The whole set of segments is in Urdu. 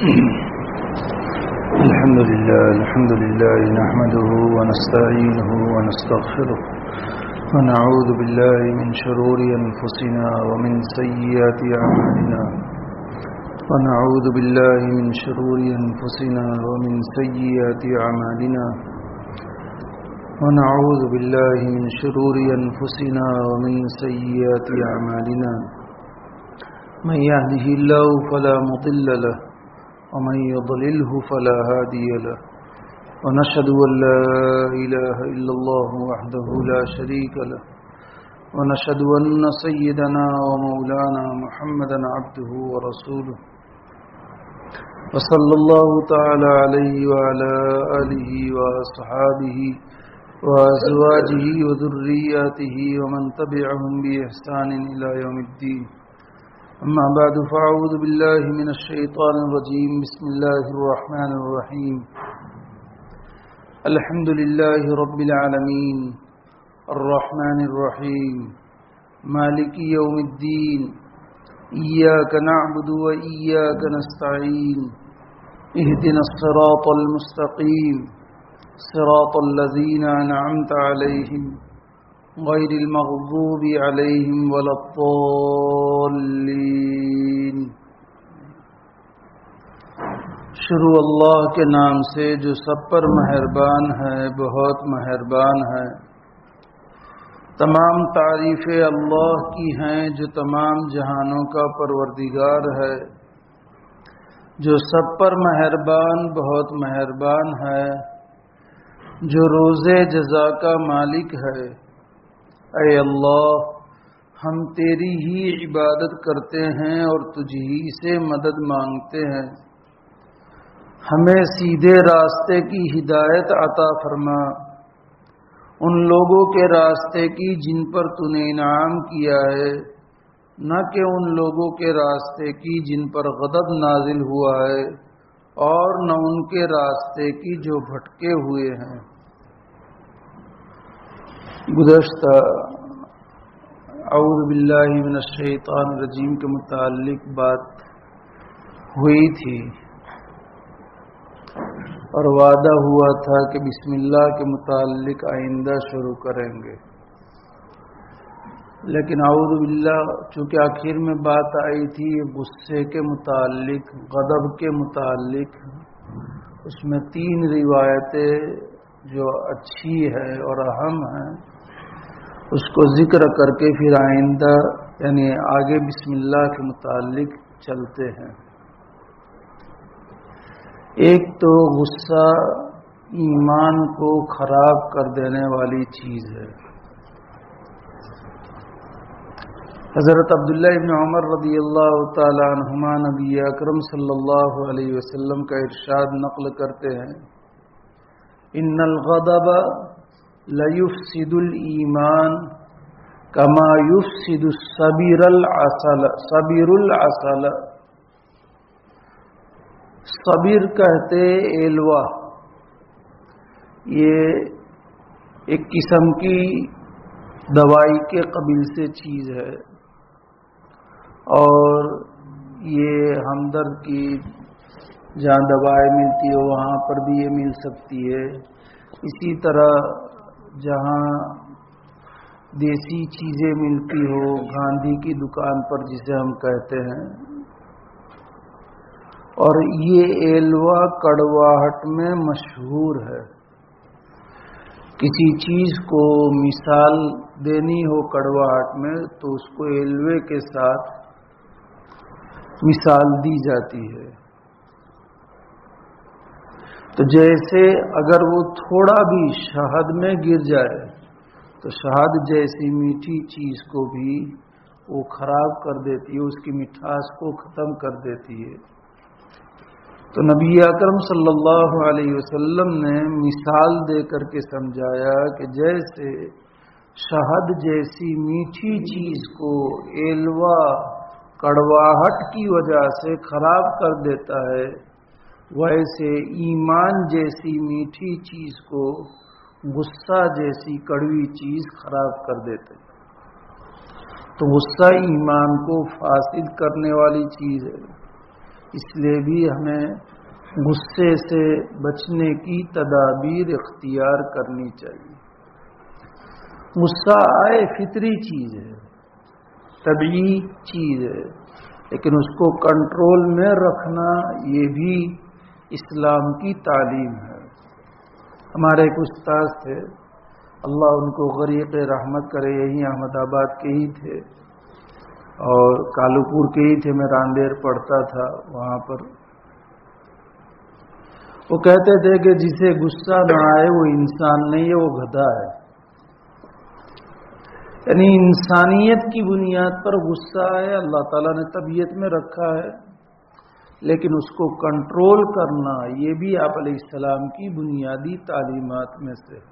الحمد لله نحمده ونستعينه ونستغفره ونعوذ بالله من شرور أنفسنا ومن سيئات أعمالنا ونعوذ بالله من شرور أنفسنا ومن سيئات أعمالنا ونعوذ بالله من شرور أنفسنا ومن سيئات أعمالنا من يهده الله فلا مضل له ومن يضلله فلا هادي له ونشهد أن لا إله إلا الله وحده لا شريك له ونشهد أن سيدنا ومولانا محمدا عبده ورسوله وصلى الله تعالى عليه وعلى آله وأصحابه وأزواجه وذرياته ومن تبعهم بإحسان إلى يوم الدين أما بعد فأعوذ بالله من الشيطان الرجيم بسم الله الرحمن الرحيم الحمد لله رب العالمين الرحمن الرحيم مالك يوم الدين إياك نعبد وإياك نستعين اهدنا الصراط المستقيم صراط الذين أنعمت عليهم غير المغضوب عليهم ولا الضالين شروع اللہ کے نام سے جو سب پر مہربان ہے بہت مہربان ہے۔ تمام تعریفیں اللہ کی ہیں جو تمام جہانوں کا پروردگار ہے، جو سب پر مہربان بہت مہربان ہے، جو روز جزا کا مالک ہے۔ اے اللہ، ہم تیری ہی عبادت کرتے ہیں اور تجھ ہی سے مدد مانگتے ہیں۔ ہمیں سیدھے راستے کی ہدایت عطا فرما، ان لوگوں کے راستے کی جن پر تو نے انعام کیا ہے، نہ کہ ان لوگوں کے راستے کی جن پر غضب نازل ہوا ہے، اور نہ ان کے راستے کی جو بھٹکے ہوئے ہیں۔ گزشتہ اعوذ باللہ من الشیطان الرجیم کے متعلق بات ہوئی تھی اور وعدہ ہوا تھا کہ بسم اللہ کے متعلق آئندہ شروع کریں گے، لیکن اعوذ باللہ چونکہ آخر میں بات آئی تھی غصے کے متعلق، غضب کے متعلق، اس میں 3 روایتیں جو اچھی ہے اور اہم ہیں اس کو ذکر کر کے پھر آئندہ یعنی آگے بسم اللہ کے متعلق چلتے ہیں۔ ایک تو غصہ ایمان کو خراب کر دینے والی چیز ہے۔ حضرت عبداللہ ابن عمر رضی اللہ تعالی عنہما نبی اکرم صلی اللہ علیہ وسلم کا ارشاد نقل کرتے ہیں، ان الغضب لیفسد الایمان کما یفسد الصبر العسل۔ صبر کہتے ایلوا، یہ ایک قسم کی دوائی کے قبیل سے چیز ہے، اور یہ ہمدرد کی جہاں دوائیں ملتی ہو وہاں پر بھی یہ مل سکتی ہے۔ اسی طرح جہاں دیسی چیزیں ملتی ہو، گاندھی کی دکان پر جسے ہم کہتے ہیں، اور یہ ایلوا کڑواہٹ میں مشہور ہے۔ کسی چیز کو مثال دینی ہو کڑواہٹ میں تو اس کو ایلوے کے ساتھ مثال دی جاتی ہے۔ تو جیسے اگر وہ تھوڑا بھی شہد میں گر جائے تو شہد جیسی میٹھی چیز کو بھی وہ خراب کر دیتی ہے، اس کی مٹھاس کو ختم کر دیتی ہے۔ تو نبی اکرم صلی اللہ علیہ وسلم نے مثال دے کر کے سمجھایا کہ جیسے شہد جیسی میٹھی چیز کو ایلوا کڑواہٹ کی وجہ سے خراب کر دیتا ہے، ویسے ایمان جیسی میٹھی چیز کو غصہ جیسی کڑوی چیز خراب کر دیتے۔ تو غصہ ایمان کو فاسد کرنے والی چیز ہے۔ اس لیے بھی ہمیں غصے سے بچنے کی تدابیر اختیار کرنی چاہیے۔ غصہ آئے فطری چیز ہے، طبیعی چیز ہے، لیکن اس کو کنٹرول میں رکھنا یہ بھی اسلام کی تعلیم ہے۔ ہمارے ایک استاد تھے، اللہ ان کو غریق رحمت کرے، یہی احمد آباد کے ہی تھے اور کالو پور کے ہی تھے، میں راندیر پڑھتا تھا وہاں پر۔ وہ کہتے تھے کہ جسے غصہ نہ آئے وہ انسان نہیں ہے، وہ گدھا ہے۔ یعنی انسانیت کی بنیاد پر غصہ ہے، اللہ تعالیٰ نے طبیعت میں رکھا ہے، لیکن اس کو کنٹرول کرنا یہ بھی آپ علیہ السلام کی بنیادی تعلیمات میں سے ہے۔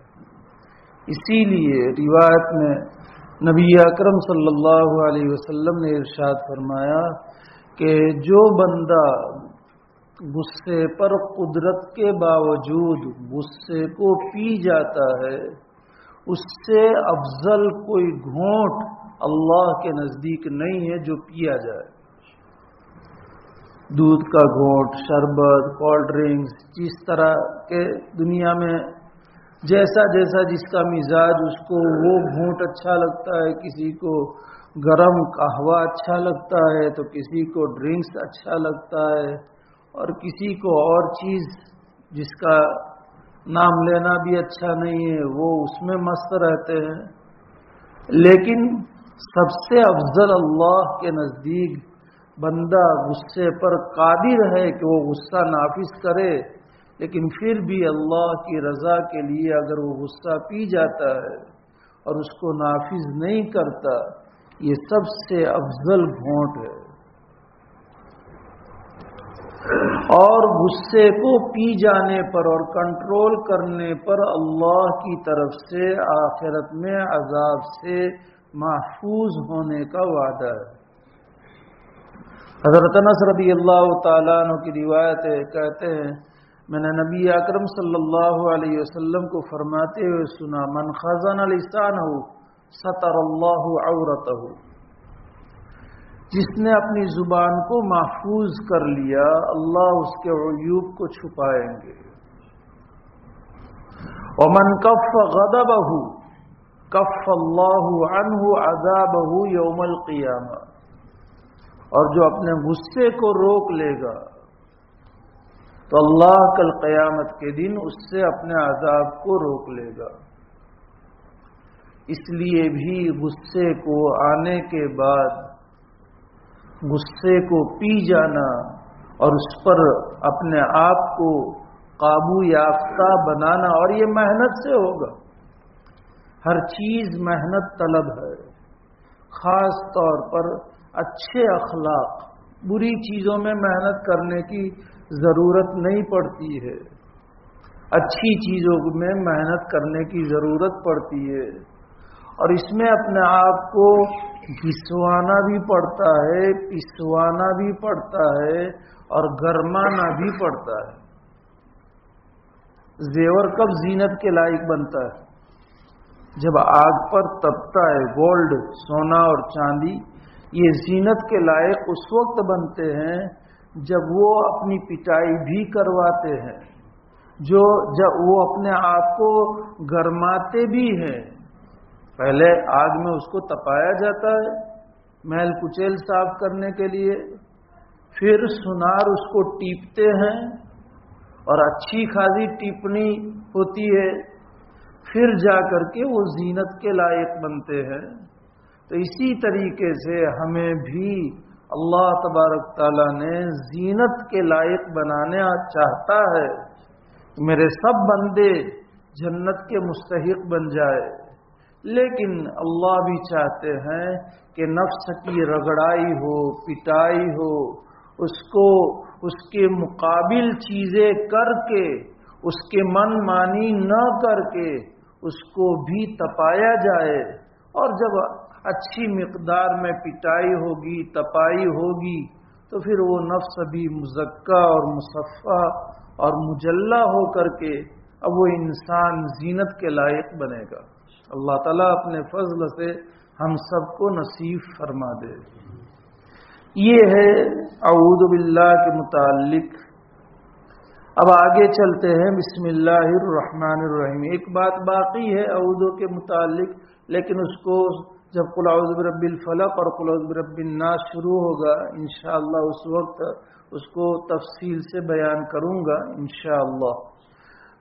اسی لیے روایت میں نبی اکرم صلی اللہ علیہ وسلم نے ارشاد فرمایا کہ جو بندہ غصے پر قدرت کے باوجود غصے کو پی جاتا ہے، اس سے افضل کوئی گھونٹ اللہ کے نزدیک نہیں ہے جو پیا جائے۔ دودھ کا گھونٹ، شربت، کولڈ ڈرنکس، جس طرح کے دنیا میں جیسا جیسا جس کا مزاج، اس کو وہ گھونٹ اچھا لگتا ہے، کسی کو گرم قہوہ اچھا لگتا ہے تو کسی کو ڈرنکس اچھا لگتا ہے، اور کسی کو اور چیز جس کا نام لینا بھی اچھا نہیں ہے وہ اس میں مست رہتے ہیں۔ لیکن سب سے افضل اللہ کے نزدیک بندہ غصے پر قادر ہے کہ وہ غصہ نافذ کرے، لیکن پھر بھی اللہ کی رضا کے لیے اگر وہ غصہ پی جاتا ہے اور اس کو نافذ نہیں کرتا، یہ سب سے افضل گھونٹ ہے۔ اور غصے کو پی جانے پر اور کنٹرول کرنے پر اللہ کی طرف سے آخرت میں عذاب سے محفوظ ہونے کا وعدہ ہے۔ حضرت انس رضی اللہ تعالیٰ عنہ کی روایت ہے، کہتے ہیں میں نے نبی اکرم صلی اللہ علیہ وسلم کو فرماتے ہوئے سنا، من خزن لسانہ ستر اللہ عورتہ، جس نے اپنی زبان کو محفوظ کر لیا اللہ اس کے عیوب کو چھپائیں گے۔ ومن کف غضبہ کف اللہ عنہ عذابہ یوم القیامہ، اور جو اپنے غصے کو روک لے گا تو اللہ کل قیامت کے دن اس سے اپنے عذاب کو روک لے گا۔ اس لیے بھی غصے کو آنے کے بعد غصے کو پی جانا اور اس پر اپنے آپ کو قابو یافتہ بنانا، اور یہ محنت سے ہوگا، ہر چیز محنت طلب ہے، خاص طور پر اچھے اخلاق، بری چیزوں میں محنت کرنے کی ضرورت نہیں پڑتی ہے، اچھی چیزوں میں محنت کرنے کی ضرورت پڑتی ہے، اور اس میں اپنے آپ کو گھسوانا بھی پڑتا ہے، پسوانا بھی پڑتا ہے اور گرمانا بھی پڑتا ہے۔ زیور کب زینت کے لائق بنتا ہے؟ جب آگ پر تپتا ہے۔ گولڈ، سونا اور چاندی یہ زینت کے لائق اس وقت بنتے ہیں جب وہ اپنی پٹائی بھی کرواتے ہیں، جب وہ اپنے آپ کو گرماتے بھی ہیں۔ پہلے آگ میں اس کو تپایا جاتا ہے میل کچیل صاف کرنے کے لیے، پھر سنار اس کو ٹیپتے ہیں اور اچھی خاصی ٹیپنی ہوتی ہے، پھر جا کر کے وہ زینت کے لائق بنتے ہیں۔ تو اسی طریقے سے ہمیں بھی اللہ تبارک تعالیٰ نے زینت کے لائق بنانا چاہتا ہے، میرے سب بندے جنت کے مستحق بن جائے، لیکن اللہ بھی چاہتے ہیں کہ نفس کی رگڑائی ہو، پٹائی ہو، اس کو اس کے مقابل چیزیں کر کے، اس کے من مانی نہ کر کے اس کو بھی تپایا جائے، اور جب اچھی مقدار میں پٹائی ہوگی، تپائی ہوگی، تو پھر وہ نفس بھی مزکہ اور مصفہ اور مجلہ ہو کر کے اب وہ انسان زینت کے لائق بنے گا۔ اللہ تعالیٰ اپنے فضل سے ہم سب کو نصیب فرما دے۔ یہ ہے اعوذ باللہ کے متعلق. اب آگے چلتے ہیں. بسم اللہ الرحمن الرحیم. ایک بات باقی ہے اعوذ کے متعلق، لیکن اس کو جب قل اعوذ برب الفلق اور قل اعوذ برب الناس شروع ہوگا انشاءاللہ اس وقت اس کو تفصیل سے بیان کروں گا انشاءاللہ.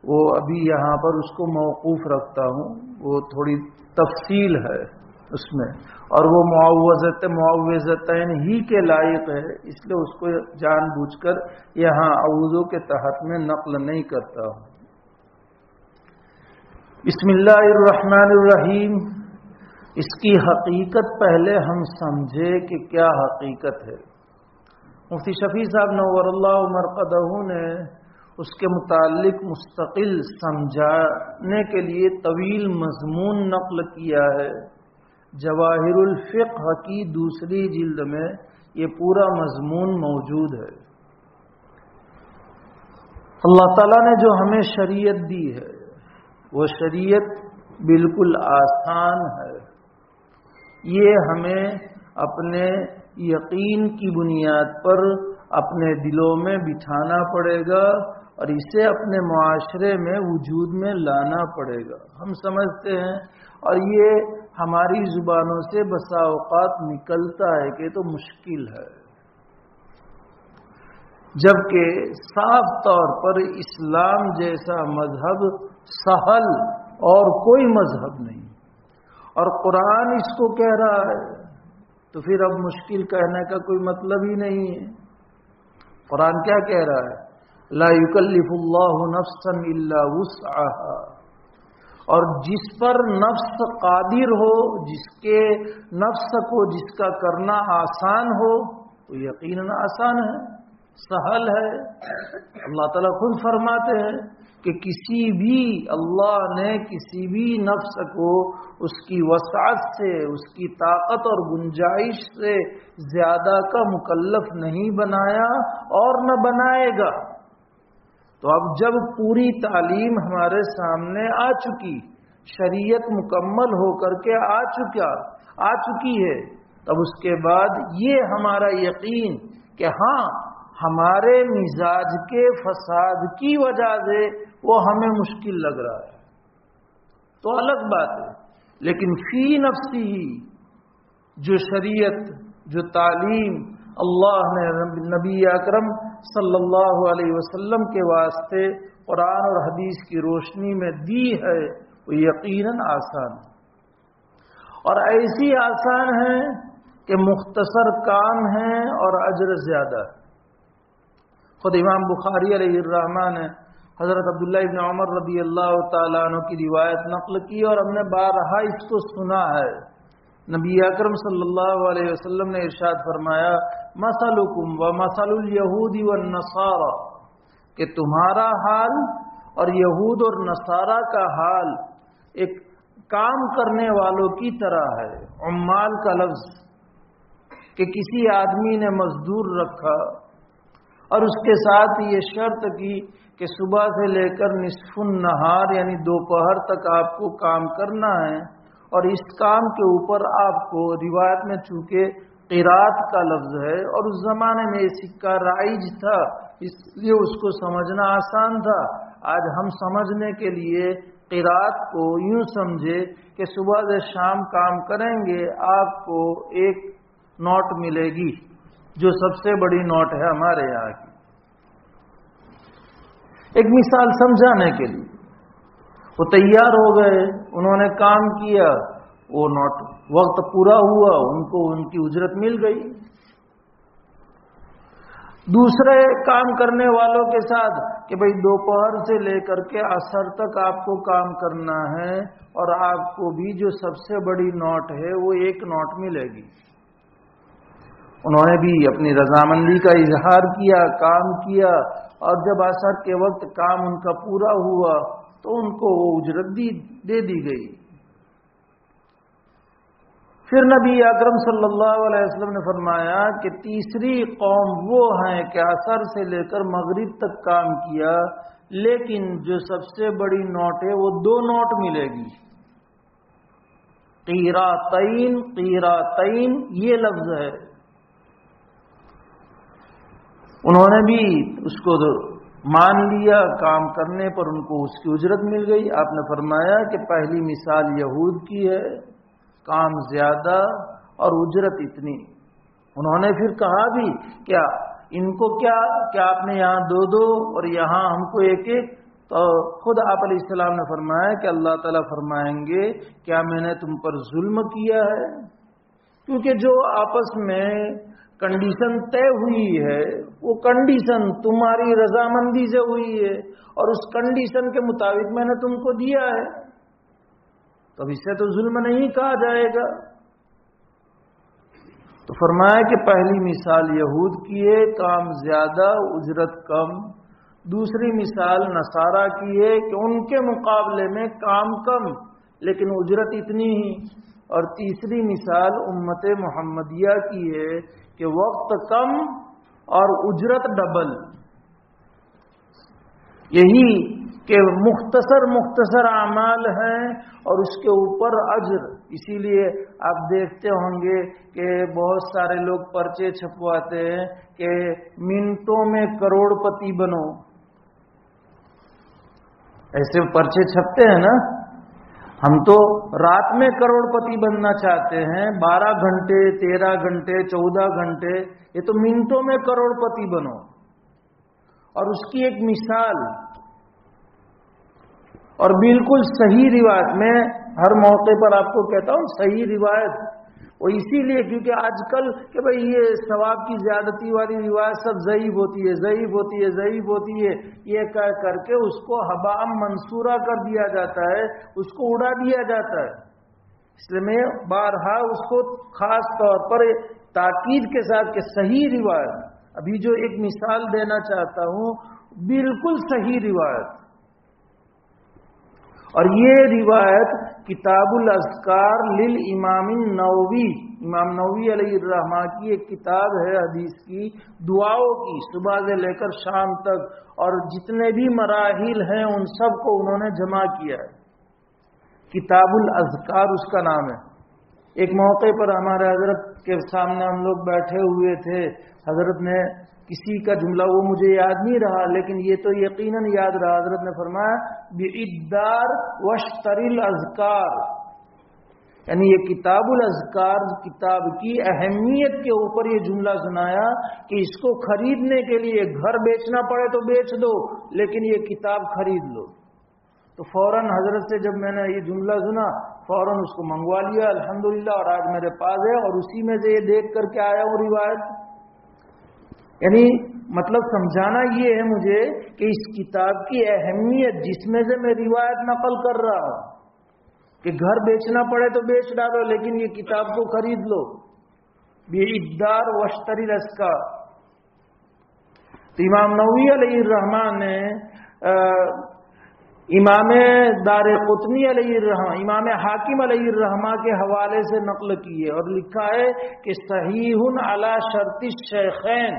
وہ ابھی یہاں پر اس کو موقوف رکھتا ہوں، وہ تھوڑی تفصیل ہے اس میں، اور وہ معوذتین ہی کے لائق ہے، اس لیے اس کو جان بوجھ کر یہاں اعوذ کے تحت میں نقل نہیں کرتا ہوں. بسم اللہ الرحمن الرحیم. اس کی حقیقت پہلے ہم سمجھے کہ کیا حقیقت ہے. مفتی شفیع صاحب نور اللہ مرقدہ نے اس کے متعلق مستقل سمجھانے کے لیے طویل مضمون نقل کیا ہے. جواہر الفقہ کی دوسری جلد میں یہ پورا مضمون موجود ہے. اللہ تعالیٰ نے جو ہمیں شریعت دی ہے وہ شریعت بالکل آسان ہے. یہ ہمیں اپنے یقین کی بنیاد پر اپنے دلوں میں بٹھانا پڑے گا اور اسے اپنے معاشرے میں وجود میں لانا پڑے گا. ہم سمجھتے ہیں اور یہ ہماری زبانوں سے بسا اوقات نکلتا ہے کہ تو مشکل ہے، جبکہ صاف طور پر اسلام جیسا مذہب سہل اور کوئی مذہب نہیں، اور قرآن اس کو کہہ رہا ہے تو پھر اب مشکل کہنے کا کوئی مطلب ہی نہیں ہے. قرآن کیا کہہ رہا ہے؟ لا یکلف اللہ نفسا الا وسعها. اور جس پر نفس قادر ہو، جس کے نفس کو جس کا کرنا آسان ہو تو یقیناً آسان ہے، سہل ہے. اللہ تعالیٰ خود فرماتے ہیں کہ اللہ نے کسی بھی نفس کو اس کی وسعت سے، اس کی طاقت اور گنجائش سے زیادہ کا مکلف نہیں بنایا اور نہ بنائے گا. تو اب جب پوری تعلیم ہمارے سامنے آ چکی، شریعت مکمل ہو کر کے آ چکی ہے، تب اس کے بعد یہ ہمارا یقین کہ ہاں ہمارے مزاج کے فساد کی وجہ سے وہ ہمیں مشکل لگ رہا ہے تو الگ بات ہے، لیکن فی نفسی ہی جو شریعت، جو تعلیم اللہ نے نبی اکرم صلی اللہ علیہ وسلم کے واسطے قرآن اور حدیث کی روشنی میں دی ہے وہ یقیناً آسان ہے، اور ایسی آسان ہے کہ مختصر کام ہے اور اجر زیادہ ہے. خود امام بخاری علیہ الرحمہ نے حضرت عبداللہ ابن عمر رضی اللہ تعالیٰ عنہ کی روایت نقل کی، اور ہم نے بارہا اس کو سنا ہے. نبی اکرم صلی اللہ علیہ وسلم نے ارشاد فرمایا مثلکم ومثل الیہود والنصارى، کہ تمہارا حال اور یہود اور نصارہ کا حال ایک کام کرنے والوں کی طرح ہے. عمال کا لفظ کہ کسی آدمی نے مزدور رکھا اور اس کے ساتھ یہ شرط کی کہ صبح سے لے کر نصف النہار یعنی دوپہر تک آپ کو کام کرنا ہے، اور اس کام کے اوپر آپ کو روایت میں چونکہ قرات کا لفظ ہے اور اس زمانے میں یہ سکہ رائج تھا اس لیے اس کو سمجھنا آسان تھا. آج ہم سمجھنے کے لیے قرات کو یوں سمجھے کہ صبح سے شام کام کریں گے آپ کو ایک نوٹ ملے گی، جو سب سے بڑی نوٹ ہے ہمارے یہاں کی. ایک مثال سمجھانے کے لیے وہ تیار ہو گئے، انہوں نے کام کیا، وہ نوٹ وقت پورا ہوا، ان کو ان کی اجرت مل گئی. دوسرے کام کرنے والوں کے ساتھ کہ بھئی دوپہر سے لے کر کے عصر تک آپ کو کام کرنا ہے اور آپ کو بھی جو سب سے بڑی نوٹ ہے وہ ایک نوٹ ملے گی. انہوں نے بھی اپنی رضامندی کا اظہار کیا، کام کیا، اور جب عصر کے وقت کام ان کا پورا ہوا تو ان کو وہ اجرت دے دی گئی. پھر نبی اکرم صلی اللہ علیہ وسلم نے فرمایا کہ تیسری قوم وہ ہیں کہ عصر سے لے کر مغرب تک کام کیا، لیکن جو سب سے بڑی نوٹ ہے وہ 2 نوٹ ملے گی. قیراتین، قیراتین یہ لفظ ہے. انہوں نے بھی اس کو مان لیا، کام کرنے پر ان کو اس کی اجرت مل گئی۔ آپ نے فرمایا کہ پہلی مثال یہود کی ہے، کام زیادہ اور اجرت اتنی۔ انہوں نے پھر کہا بھی کیا ان کو کیا آپ نے یہاں دو دو اور یہاں ہم کو ایک ایک؟ تو خود آپ علیہ السلام نے فرمایا کہ اللہ تعالیٰ فرمائیں گے کیا میں نے تم پر ظلم کیا ہے؟ کیونکہ جو آپس میں کنڈیشن طے ہوئی ہے وہ کنڈیشن تمہاری رضامندی سے ہوئی ہے اور اس کنڈیشن کے مطابق میں نے تم کو دیا ہے، تو اب اسے تو ظلم نہیں کہا جائے گا۔ تو فرمایا کہ پہلی مثال یہود کی ہے، کام زیادہ اجرت کم۔ دوسری مثال نصارہ کی ہے کہ ان کے مقابلے میں کام کم لیکن اجرت اتنی ہی۔ اور تیسری مثال امت محمدیہ کی ہے کہ وقت کم اور اجرت ڈبل۔ یہی کہ مختصر اعمال ہیں اور اس کے اوپر اجر۔ اسی لیے آپ دیکھتے ہوں گے کہ بہت سارے لوگ پرچے چھپواتے ہیں کہ منٹوں میں کروڑ پتی بنو، ایسے پرچے چھپتے ہیں نا۔ ہم تو رات میں کروڑ پتی بننا چاہتے ہیں، 12 گھنٹے 13 گھنٹے 14 گھنٹے، یہ تو منٹوں میں کروڑ پتی بنو۔ اور اس کی ایک مثال اور بالکل صحیح روایت، میں ہر موقع پر آپ کو کہتا ہوں صحیح روایت، وہ اسی لیے کیونکہ آج کل کہ بھئی یہ ثواب کی زیادتی والی روایت سب ضعیف ہوتی ہے، ضعیف ہوتی ہے، ضعیف ہوتی ہے، یہ کہہ کر کے اس کو ہباء منصورہ کر دیا جاتا ہے، اس کو اڑا دیا جاتا ہے۔ اس لیے میں بارہا اس کو خاص طور پر تاکید کے ساتھ کہ صحیح روایت، ابھی جو ایک مثال دینا چاہتا ہوں بالکل صحیح روایت، اور یہ روایت کتاب الاذکار للامام النووی، امام نووی علیہ الرحمہ کی ایک کتاب ہے حدیث کی، دعاؤں کی، صبح سے لے کر شام تک، اور جتنے بھی مراحل ہیں ان سب کو انہوں نے جمع کیا ہے۔ کتاب الاذکار اس کا نام ہے۔ ایک موقع پر ہمارے حضرت کے سامنے ہم لوگ بیٹھے ہوئے تھے، حضرت نے کسی کا جملہ وہ مجھے یاد نہیں رہا لیکن یہ تو یقیناً یاد رہا، حضرت نے فرمایا بِعِدَّار وَاشْتَرِ الْأَذْكَارِ، یعنی یہ کتاب الاذکار کتاب کی اہمیت کے اوپر یہ جملہ سنایا کہ اس کو خریدنے کے لیے گھر بیچنا پڑے تو بیچ دو لیکن یہ کتاب خرید لو۔ تو فوراً حضرت سے جب میں نے یہ جملہ سنا فوراً اس کو منگوا لیا الحمدللہ، اور آج میرے پاس ہے اور اسی میں سے یہ دیکھ کر کے آیا ہوں روایت۔ یعنی مطلب سمجھانا یہ ہے مجھے کہ اس کتاب کی اہمیت جس میں سے میں روایت نقل کر رہا ہوں کہ گھر بیچنا پڑے تو بیچ ڈالو لیکن یہ کتاب کو خرید لو، بِعِدَّار وَاشْتَرِ الْأَذْكَارِ۔ تو امام نووی علیہ الرحمن نے امام دارقطنی علیہ الرحمہ، امام حاکم علیہ الرحمہ کے حوالے سے نقل کی ہے اور لکھا ہے کہ صحیح علی شرط الشیخین،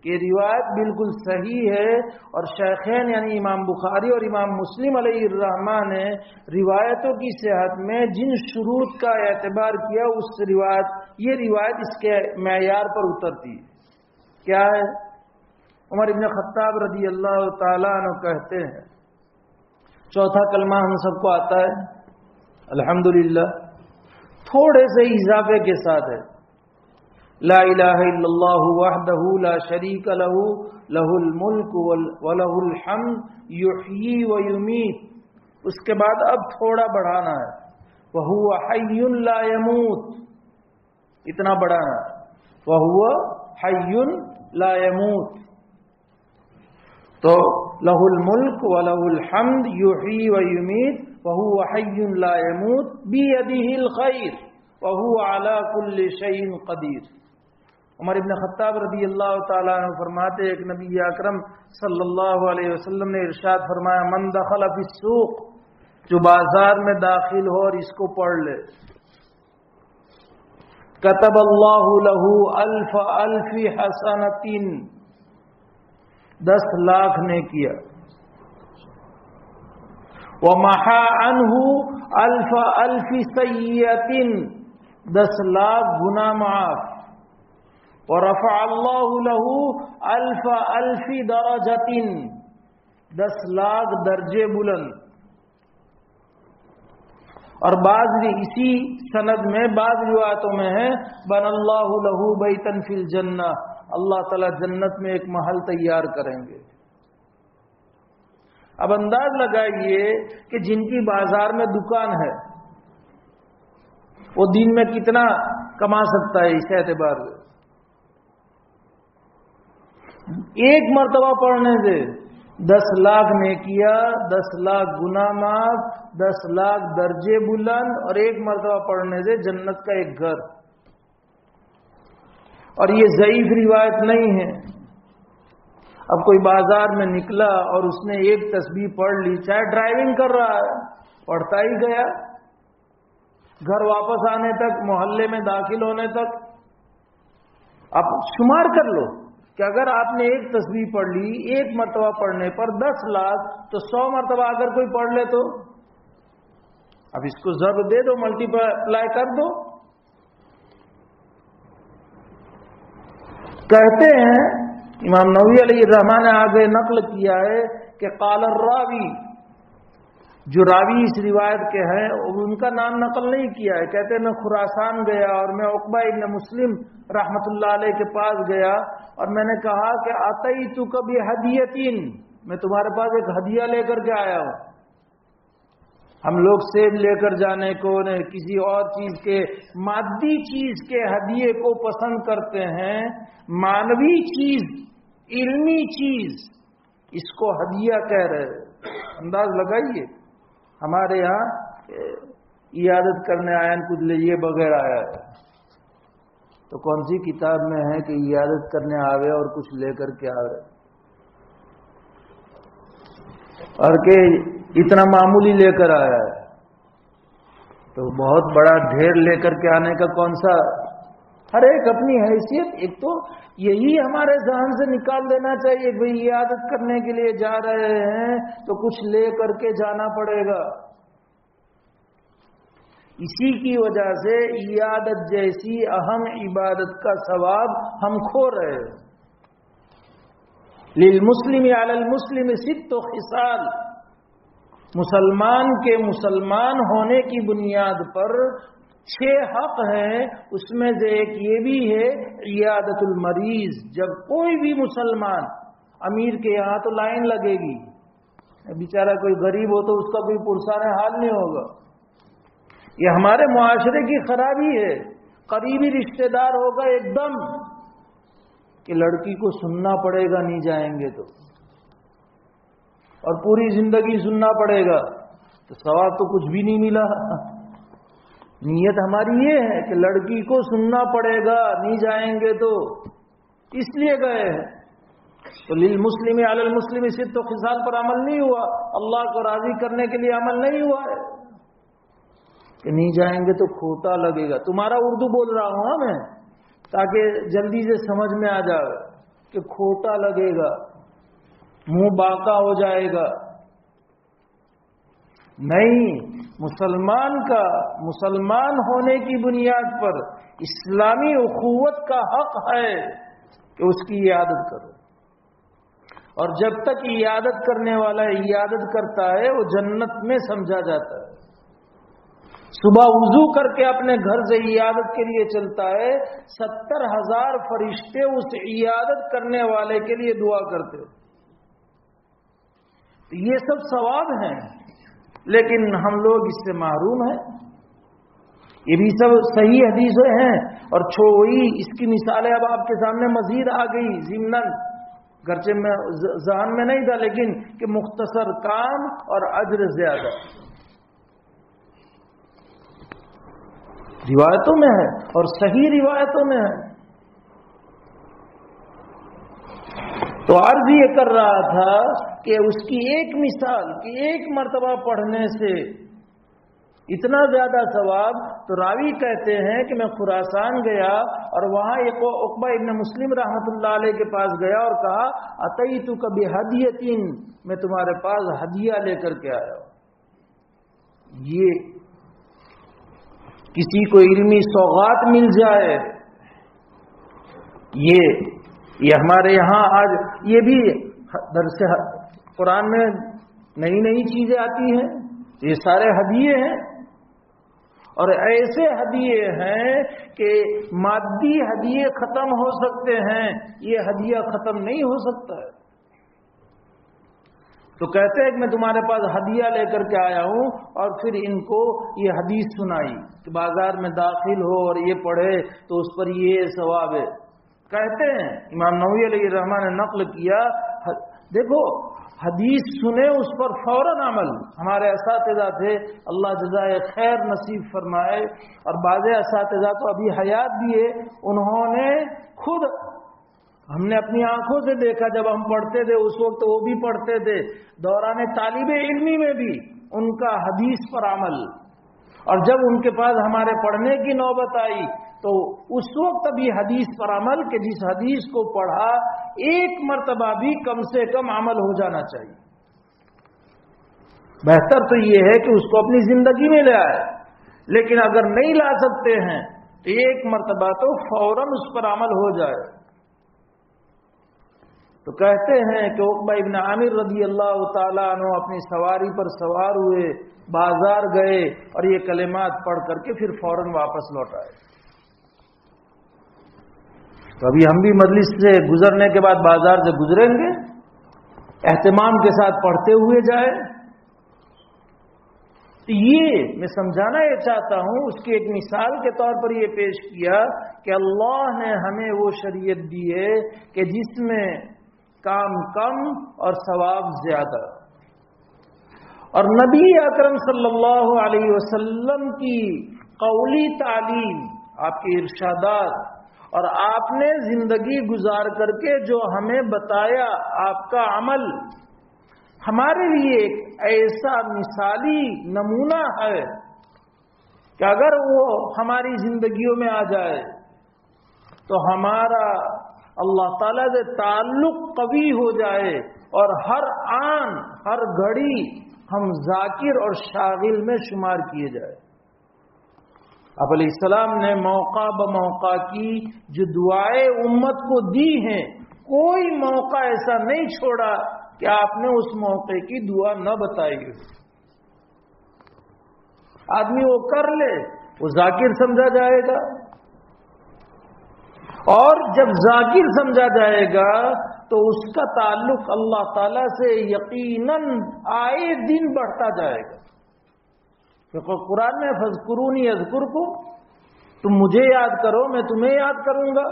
کہ روایت بالکل صحیح ہے، اور شیخین یعنی امام بخاری اور امام مسلم علیہ الرحمہ نے روایتوں کی صحت میں جن شروط کا اعتبار کیا اس روایت، یہ روایت اس کے معیار پر اترتی ہے۔ کیا ہے؟ عمر ابن خطاب رضی اللہ تعالیٰ عنہ کہتے ہیں، چوتھا کلمہ ہم سب کو آتا ہے الحمدللہ، تھوڑے سے اضافے کے ساتھ ہے، لا الہ الا اللہ وحدہ لا شریک لہ لہ الملک ولہ الحمد یحیی ویمیت۔ اس کے بعد اب تھوڑا بڑھانا ہے، وہو حی لا یموت، اتنا بڑھانا ہے، وہو حی لا یموت، تو لہ الملک ولہ الحمد یحیی ویمیت وہو حی لا یموت بیدہ الخیر وہو علی کل شیء قدیر۔ عمر ابن خطاب رضی اللہ تعالیٰ عنہ فرماتے ایک نبی اکرم صلی اللہ علیہ وسلم نے ارشاد فرمایا، من دخل فی السوق، جو بازار میں داخل ہو اور اس کو پڑھ لے، کتب اللہ لہ الف الف حسنۃ، 10 لاکھ نے کیا، ومحا عنہ الف الف سیئۃ، 10 لاکھ گناہ معاف۔ وَرَفَعَ اللَّهُ لَهُ أَلْفِ دَرَجَةٍ 10 لاکھ درجے بلند. اور بعض اسی سند میں بعض روایتوں میں ہے بَنَى اللَّهُ لَهُ بَيْتًا فِي الْجَنَّةِ اللہ تعالیٰ جنت میں ایک محل تیار کریں گے. اب انداز لگائیے کہ جن کی بازار میں دکان ہے وہ دن میں کتنا کما سکتا ہے اس اعتبار سے. ایک مرتبہ پڑھنے سے 10 لاکھ نیکیاں، 10 لاکھ گناہ معاف، 10 لاکھ درجے بلند، اور ایک مرتبہ پڑھنے سے جنت کا ایک گھر. اور یہ ضعیف روایت نہیں ہے. اب کوئی بازار میں نکلا اور اس نے ایک تسبیح پڑھ لی، چاہے ڈرائیونگ کر رہا ہے پڑھتا ہی گیا، گھر واپس آنے تک، محلے میں داخل ہونے تک. آپ شمار کر لو کہ اگر آپ نے ایک تسبیح پڑھ لی ایک مرتبہ پڑھنے پر 10 لاکھ، تو 100 مرتبہ اگر کوئی پڑھ لے تو اب اس کو ضرب دے دو، ملٹی پلائی کر دو. کہتے ہیں امام نووی علیہ الرحمٰن نے آگے نقل کیا ہے کہ قال الراوی، جو راوی اس روایت کے ہیں ان کا نام نقل نہیں کیا ہے، کہتے ہیں میں خراسان گیا اور میں عقبہ ابن مسلم رحمت اللہ علیہ کے پاس گیا اور میں نے کہا کہ اتیتک بہدیۃ، میں تمہارے پاس ایک ہدیہ لے کر کے آیا ہوں. ہم لوگ سیب لے کر جانے کو، کسی اور چیز کے، مادی چیز کے ہدیے کو پسند کرتے ہیں. مانوی چیز، علمی چیز، اس کو ہدیہ کہہ رہے ہیں. انداز لگائیے ہمارے یہاں عیادت کرنے آیا کچھ لیے بغیر آیا ہے، تو کون سی کتاب میں ہے کہ عیادت کرنے آوے اور کچھ لے کر کے آوے؟ اور کہ اتنا معمولی لے کر آیا ہے، تو بہت بڑا ڈھیر لے کر کے آنے کا کون سا؟ ہر ایک اپنی حیثیت. ایک تو یہی ہمارے ذہن سے نکال دینا چاہیے کہ عیادت کرنے کے لیے جا رہے ہیں تو کچھ لے کر کے جانا پڑے گا. اسی کی وجہ سے عیادت جیسی اہم عبادت کا ثواب ہم کھو رہے ہیں. للمسلم علی المسلم 6 خصال، مسلمان کے مسلمان ہونے کی بنیاد پر 6 حق ہیں. اس میں سے ایک یہ بھی ہے عیادت المریض. جب کوئی بھی مسلمان، امیر کے یہاں تو لائن لگے گی، بیچارہ کوئی غریب ہو تو اس کا کوئی پرسان حال نہیں ہوگا. یہ ہمارے معاشرے کی خرابی ہے. قریبی رشتہ دار ہوگا ایک دم کہ لڑکی کو سننا پڑے گا نہیں جائیں گے تو، اور پوری زندگی سننا پڑے گا تو ثواب تو کچھ بھی نہیں ملا. نیت ہماری یہ ہے کہ لڑکی کو سننا پڑے گا نہیں جائیں گے تو، اس لیے گئے ہیں. تو للمسلم علی المسلم 6 خصال پر عمل نہیں ہوا، اللہ کو راضی کرنے کے لیے عمل نہیں ہوا ہے کہ نہیں جائیں گے تو کھوٹا لگے گا. تمہارا اردو بول رہا ہوں میں تاکہ جلدی سے سمجھ میں آ جائے کہ کھوٹا لگے گا، منہ باقا ہو جائے گا. نہیں، مسلمان کا مسلمان ہونے کی بنیاد پر اسلامی اخوت کا حق ہے کہ اس کی عیادت کرو. اور جب تک عیادت کرنے والا عیادت کرتا ہے وہ جنت میں سمجھا جاتا ہے. صبح وضو کر کے اپنے گھر سے عیادت کے لیے چلتا ہے، 70,000 فرشتے اس عیادت کرنے والے کے لیے دعا کرتے. یہ سب ثواب ہیں، لیکن ہم لوگ اس سے محروم ہیں. یہ بھی سب صحیح حدیثیں ہیں. اور وہی اس کی مثالیں اب آپ کے سامنے مزید آ گئی ضمناً، گرچہ میں ذہن میں نہیں تھا لیکن کہ مختصر کام اور اجر زیادہ. روایتوں میں ہے اور صحیح روایتوں میں ہے. تو عرض یہ کر رہا تھا کہ اس کی ایک مثال کہ ایک مرتبہ پڑھنے سے اتنا زیادہ ثواب. تو راوی کہتے ہیں کہ میں خراسان گیا اور وہاں ایک عقبہ ابن مسلم رحمت اللہ علیہ کے پاس گیا اور کہا اتیتک بہدیۃ، میں تمہارے پاس ہدیہ لے کر کے آیا ہوں. یہ کسی کو علمی سوغات مل جائے یہ ہمارے یہاں آج یہ بھی درس قرآن میں نئی نئی چیزیں آتی ہیں، یہ سارے ہدیے ہیں، اور ایسے ہدیے ہیں کہ مادی ہدیے ختم ہو سکتے ہیں، یہ ہدیہ ختم نہیں ہو سکتا ہے۔ تو کہتے ہیں کہ میں تمہارے پاس ہدیہ لے کر کے آیا ہوں، اور پھر ان کو یہ حدیث سنائی کہ بازار میں داخل ہو اور یہ پڑھے تو اس پر یہ ثواب ہے۔ کہتے ہیں امام نووی علیہ الرحمہ نے نقل کیا، دیکھو حدیث سنے اس پر فوراً عمل۔ ہمارے اساتذہ تھے، اللہ جزائے خیر نصیب فرمائے، اور بعض اساتذہ تو ابھی حیات بھی ہے، انہوں نے خود، ہم نے اپنی آنکھوں سے دیکھا جب ہم پڑھتے تھے اس وقت وہ بھی پڑھتے تھے، دوران طالب علمی میں بھی ان کا حدیث پر عمل، اور جب ان کے پاس ہمارے پڑھنے کی نوبت آئی تو اس وقت بھی حدیث پر عمل، کہ جس حدیث کو پڑھا ایک مرتبہ بھی کم سے کم عمل ہو جانا چاہیے۔ بہتر تو یہ ہے کہ اس کو اپنی زندگی میں لے آئے، لیکن اگر نہیں لا سکتے ہیں تو ایک مرتبہ تو فوراً اس پر عمل ہو جائے۔ تو کہتے ہیں کہ عقبہ ابن عامر رضی اللہ تعالیٰ عنہ اپنی سواری پر سوار ہوئے، بازار گئے اور یہ کلمات پڑھ کر کے پھر فوراً واپس لوٹ آئے۔ تو ابھی ہم بھی مجلس سے گزرنے کے بعد بازار سے گزریں گے، اہتمام کے ساتھ پڑھتے ہوئے جائے۔ تو یہ میں سمجھانا یہ چاہتا ہوں، اس کی ایک مثال کے طور پر یہ پیش کیا کہ اللہ نے ہمیں وہ شریعت دی ہے کہ جس میں کام کم اور ثواب زیادہ، اور نبی اکرم صلی اللہ علیہ وسلم کی قولی تعلیم، آپ کے ارشادات، اور آپ نے زندگی گزار کر کے جو ہمیں بتایا آپ کا عمل، ہمارے لیے ایک ایسا مثالی نمونہ ہے کہ اگر وہ ہماری زندگیوں میں آ جائے تو ہمارا اللہ تعالیٰ سے تعلق قوی ہو جائے، اور ہر آن ہر گھڑی ہم ذاکر اور شاغل میں شمار کیے جائے۔ آپ علیہ السلام نے موقع بموقع کی جو دعائیں امت کو دی ہیں، کوئی موقع ایسا نہیں چھوڑا کہ آپ نے اس موقع کی دعا نہ بتائی ہو۔ آدمی وہ کر لے، وہ ذاکر سمجھا جائے گا، اور جب ذاکر سمجھا جائے گا تو اس کا تعلق اللہ تعالی سے یقیناً آئے دن بڑھتا جائے گا۔ کیونکہ قرآن میں فاذکرونی اذکرکم، تم مجھے یاد کرو میں تمہیں یاد کروں گا۔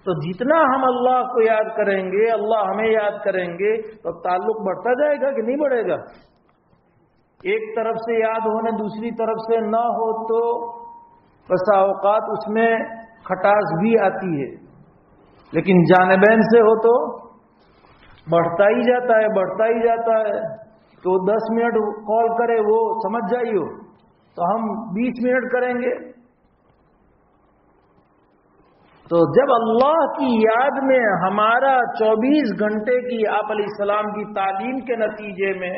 تو جتنا ہم اللہ کو یاد کریں گے، اللہ ہمیں یاد کریں گے، تو تعلق بڑھتا جائے گا کہ نہیں بڑھے گا؟ ایک طرف سے یاد ہونے دوسری طرف سے نہ ہو تو بسا اوقات اس میں کھٹاس بھی آتی ہے، لیکن جانبین سے ہو تو بڑھتا ہی جاتا ہے، بڑھتا ہی جاتا ہے۔ تو 10 منٹ کال کرے وہ سمجھ جائیو تو ہم 20 منٹ کریں گے۔ تو جب اللہ کی یاد میں ہمارا 24 گھنٹے کی آپ علیہ السلام کی تعلیم کے نتیجے میں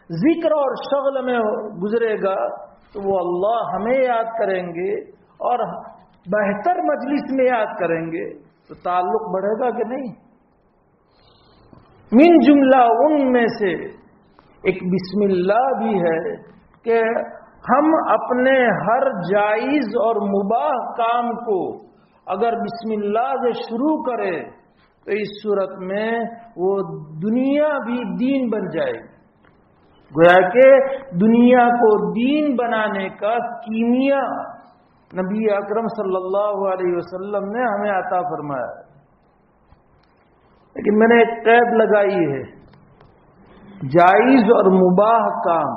ذکر اور شغل میں گزرے گا تو وہ اللہ ہمیں یاد کریں گے، اور بہتر مجلس میں یاد کریں گے تو تعلق بڑھے گا کہ نہیں؟ من جملہ ان میں سے ایک بسم اللہ بھی ہے کہ ہم اپنے ہر جائز اور مباح کام کو اگر بسم اللہ سے شروع کرے تو اس صورت میں وہ دنیا بھی دین بن جائے گی۔ گویا کہ دنیا کو دین بنانے کا کیمیا نبی اکرم صلی اللہ علیہ وسلم نے ہمیں عطا فرمایا ہے۔ لیکن میں نے ایک قید لگائی ہے، جائز اور مباح کام،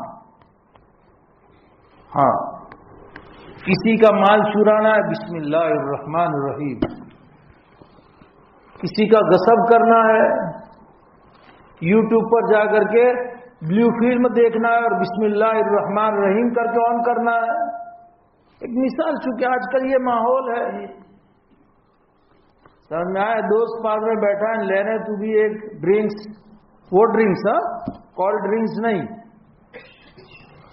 ہاں کسی کا مال چرانا ہے بسم اللہ الرحمن الرحیم، کسی کا غصب کرنا ہے، یوٹیوب پر جا کر کے بلیو فلم دیکھنا ہے اور بسم اللہ الرحمن الرحیم کر کے آن کرنا ہے۔ ایک مثال، چونکہ آج کل یہ ماحول ہے، سمجھ میں آئے دوست پاس میں بیٹھا ہے لینے تو بھی ایک ڈرنکس، وہ ڈرنکس کولڈ ڈرنکس نہیں،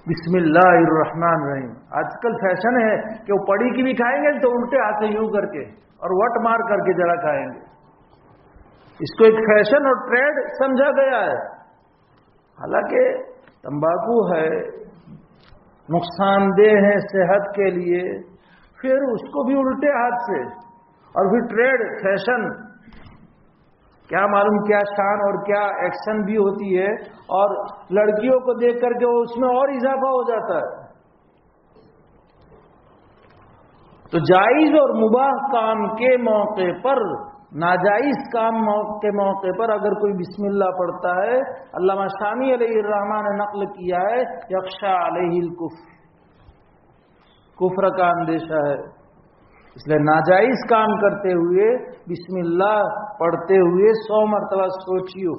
بسم اللہ الرحمن الرحیم۔ آج کل فیشن ہے کہ وہ پڑی کی بھی کھائیں گے تو الٹے ہاتھ سے یوں کر کے اور وٹ مار کر کے ذرا کھائیں گے. اس کو ایک فیشن اور ٹریڈ سمجھا گیا ہے. حالانکہ تمباکو ہے، نقصان دہ ہے صحت کے لیے، پھر اس کو بھی الٹے ہاتھ سے، اور پھر ٹریڈ فیشن، کیا معلوم کیا شان اور کیا ایکشن بھی ہوتی ہے، اور لڑکیوں کو دیکھ کر کے اس میں اور اضافہ ہو جاتا ہے. تو جائز اور مباح کام کے موقع پر، ناجائز کام کے موقع پر اگر کوئی بسم اللہ پڑھتا ہے، علامہ شامی علیہ الرحمٰ نے نقل کیا ہے، یخشا علیہ الکفر، کفر کا اندیشہ ہے. اس لیے ناجائز کام کرتے ہوئے بسم اللہ پڑھتے ہوئے 100 مرتبہ سوچیو،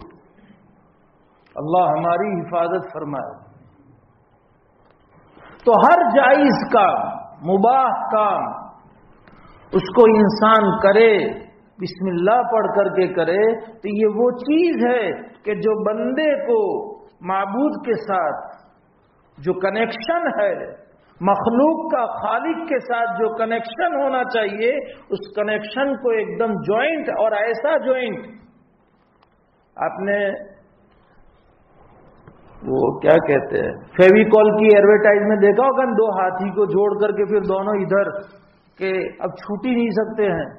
اللہ ہماری حفاظت فرمائے. تو ہر جائز کام، مباح کام، اس کو انسان کرے، بسم اللہ پڑھ کر کے کرے، تو یہ وہ چیز ہے کہ جو بندے کو معبود کے ساتھ جو کنیکشن ہے، مخلوق کا خالق کے ساتھ جو کنیکشن ہونا چاہیے، اس کنیکشن کو ایک دم جوائنٹ، اور ایسا جوائنٹ. آپ نے وہ کیا کہتے ہیں فیویکول کی ایڈورٹائزمنٹ دیکھا ہوگا، 2 ہاتھی کو جوڑ کر کے پھر دونوں ادھر کہ اب چھوٹ ہی نہیں سکتے ہیں.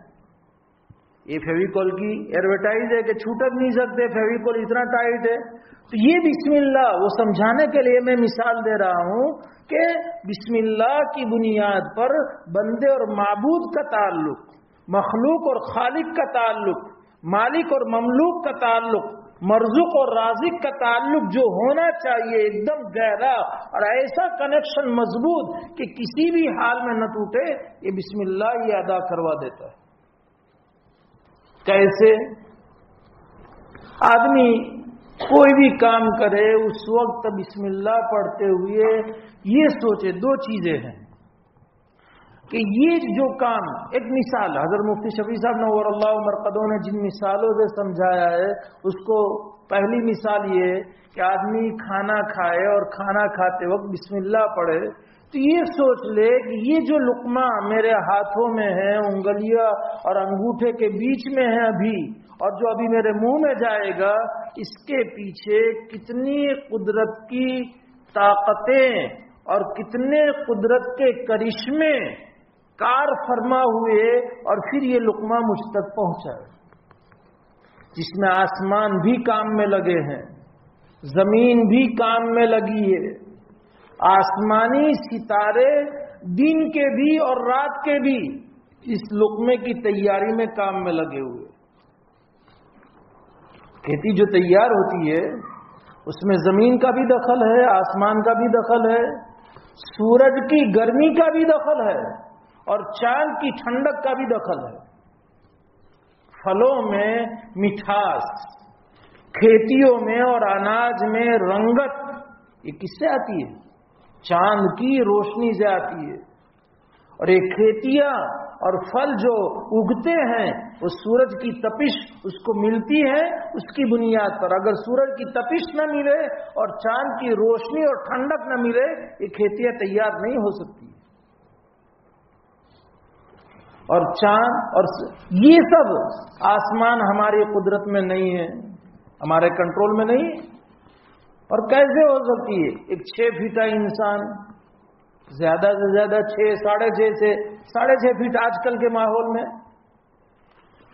یہ فیویکول کی ایڈورٹائز ہے کہ چھوٹ نہیں سکتے، فیویکول اتنا ٹائٹ ہے. تو یہ بسم اللہ وہ سمجھانے کے لیے میں مثال دے رہا ہوں کہ بسم اللہ کی بنیاد پر بندے اور معبود کا تعلق، مخلوق اور خالق کا تعلق، مالک اور مملوک کا تعلق، مرزوق اور رازق کا تعلق جو ہونا چاہیے ایک دم گہرا اور ایسا کنیکشن مضبوط کہ کسی بھی حال میں نہ ٹوٹے، یہ بسم اللہ یہ ادا کروا دیتا ہے. کیسے؟ آدمی کوئی بھی کام کرے اس وقت بسم اللہ پڑھتے ہوئے یہ سوچے، 2 چیزیں ہیں کہ یہ جو کام، ایک مثال حضرت مفتی شفیع صاحب نور اللہ مرقدوں نے جن مثالوں سے سمجھایا ہے، اس کو پہلی مثال یہ ہے کہ آدمی کھانا کھائے اور کھانا کھاتے وقت بسم اللہ پڑھے، تو یہ سوچ لے کہ یہ جو لقمہ میرے ہاتھوں میں ہے، انگلیاں اور انگوٹھے کے بیچ میں ہے ابھی، اور جو ابھی میرے منہ میں جائے گا، اس کے پیچھے کتنی قدرت کی طاقتیں اور کتنے قدرت کے کرشمے کار فرما ہوئے، اور پھر یہ لقمہ مجھ تک پہنچا ہے، جس میں آسمان بھی کام میں لگے ہیں، زمین بھی کام میں لگی ہے، آسمانی ستارے دن کے بھی اور رات کے بھی اس لقمے کی تیاری میں کام میں لگے ہوئے. کھیتی جو تیار ہوتی ہے اس میں زمین کا بھی دخل ہے، آسمان کا بھی دخل ہے، سورج کی گرمی کا بھی دخل ہے، اور چاند کی ٹھنڈک کا بھی دخل ہے. پھلوں میں مٹھاس، کھیتیوں میں اور اناج میں رنگت، یہ کس سے آتی ہے؟ چاند کی روشنی سے آتی ہے. اور یہ کھیتیاں اور پھل جو اگتے ہیں وہ سورج کی تپش اس کو ملتی ہے، اس کی بنیاد پر. اگر سورج کی تپش نہ ملے اور چاند کی روشنی اور ٹھنڈک نہ ملے، یہ کھیتیاں تیار نہیں ہو سکتی. اور چاند اور یہ سب آسمان ہماری قدرت میں نہیں ہے، ہمارے کنٹرول میں نہیں. اور کیسے ہو سکتی ہے؟ ایک 6 فیٹا انسان، زیادہ سے زیادہ 6، 6.5 سے 6.5 فیٹ آج کل کے ماحول میں.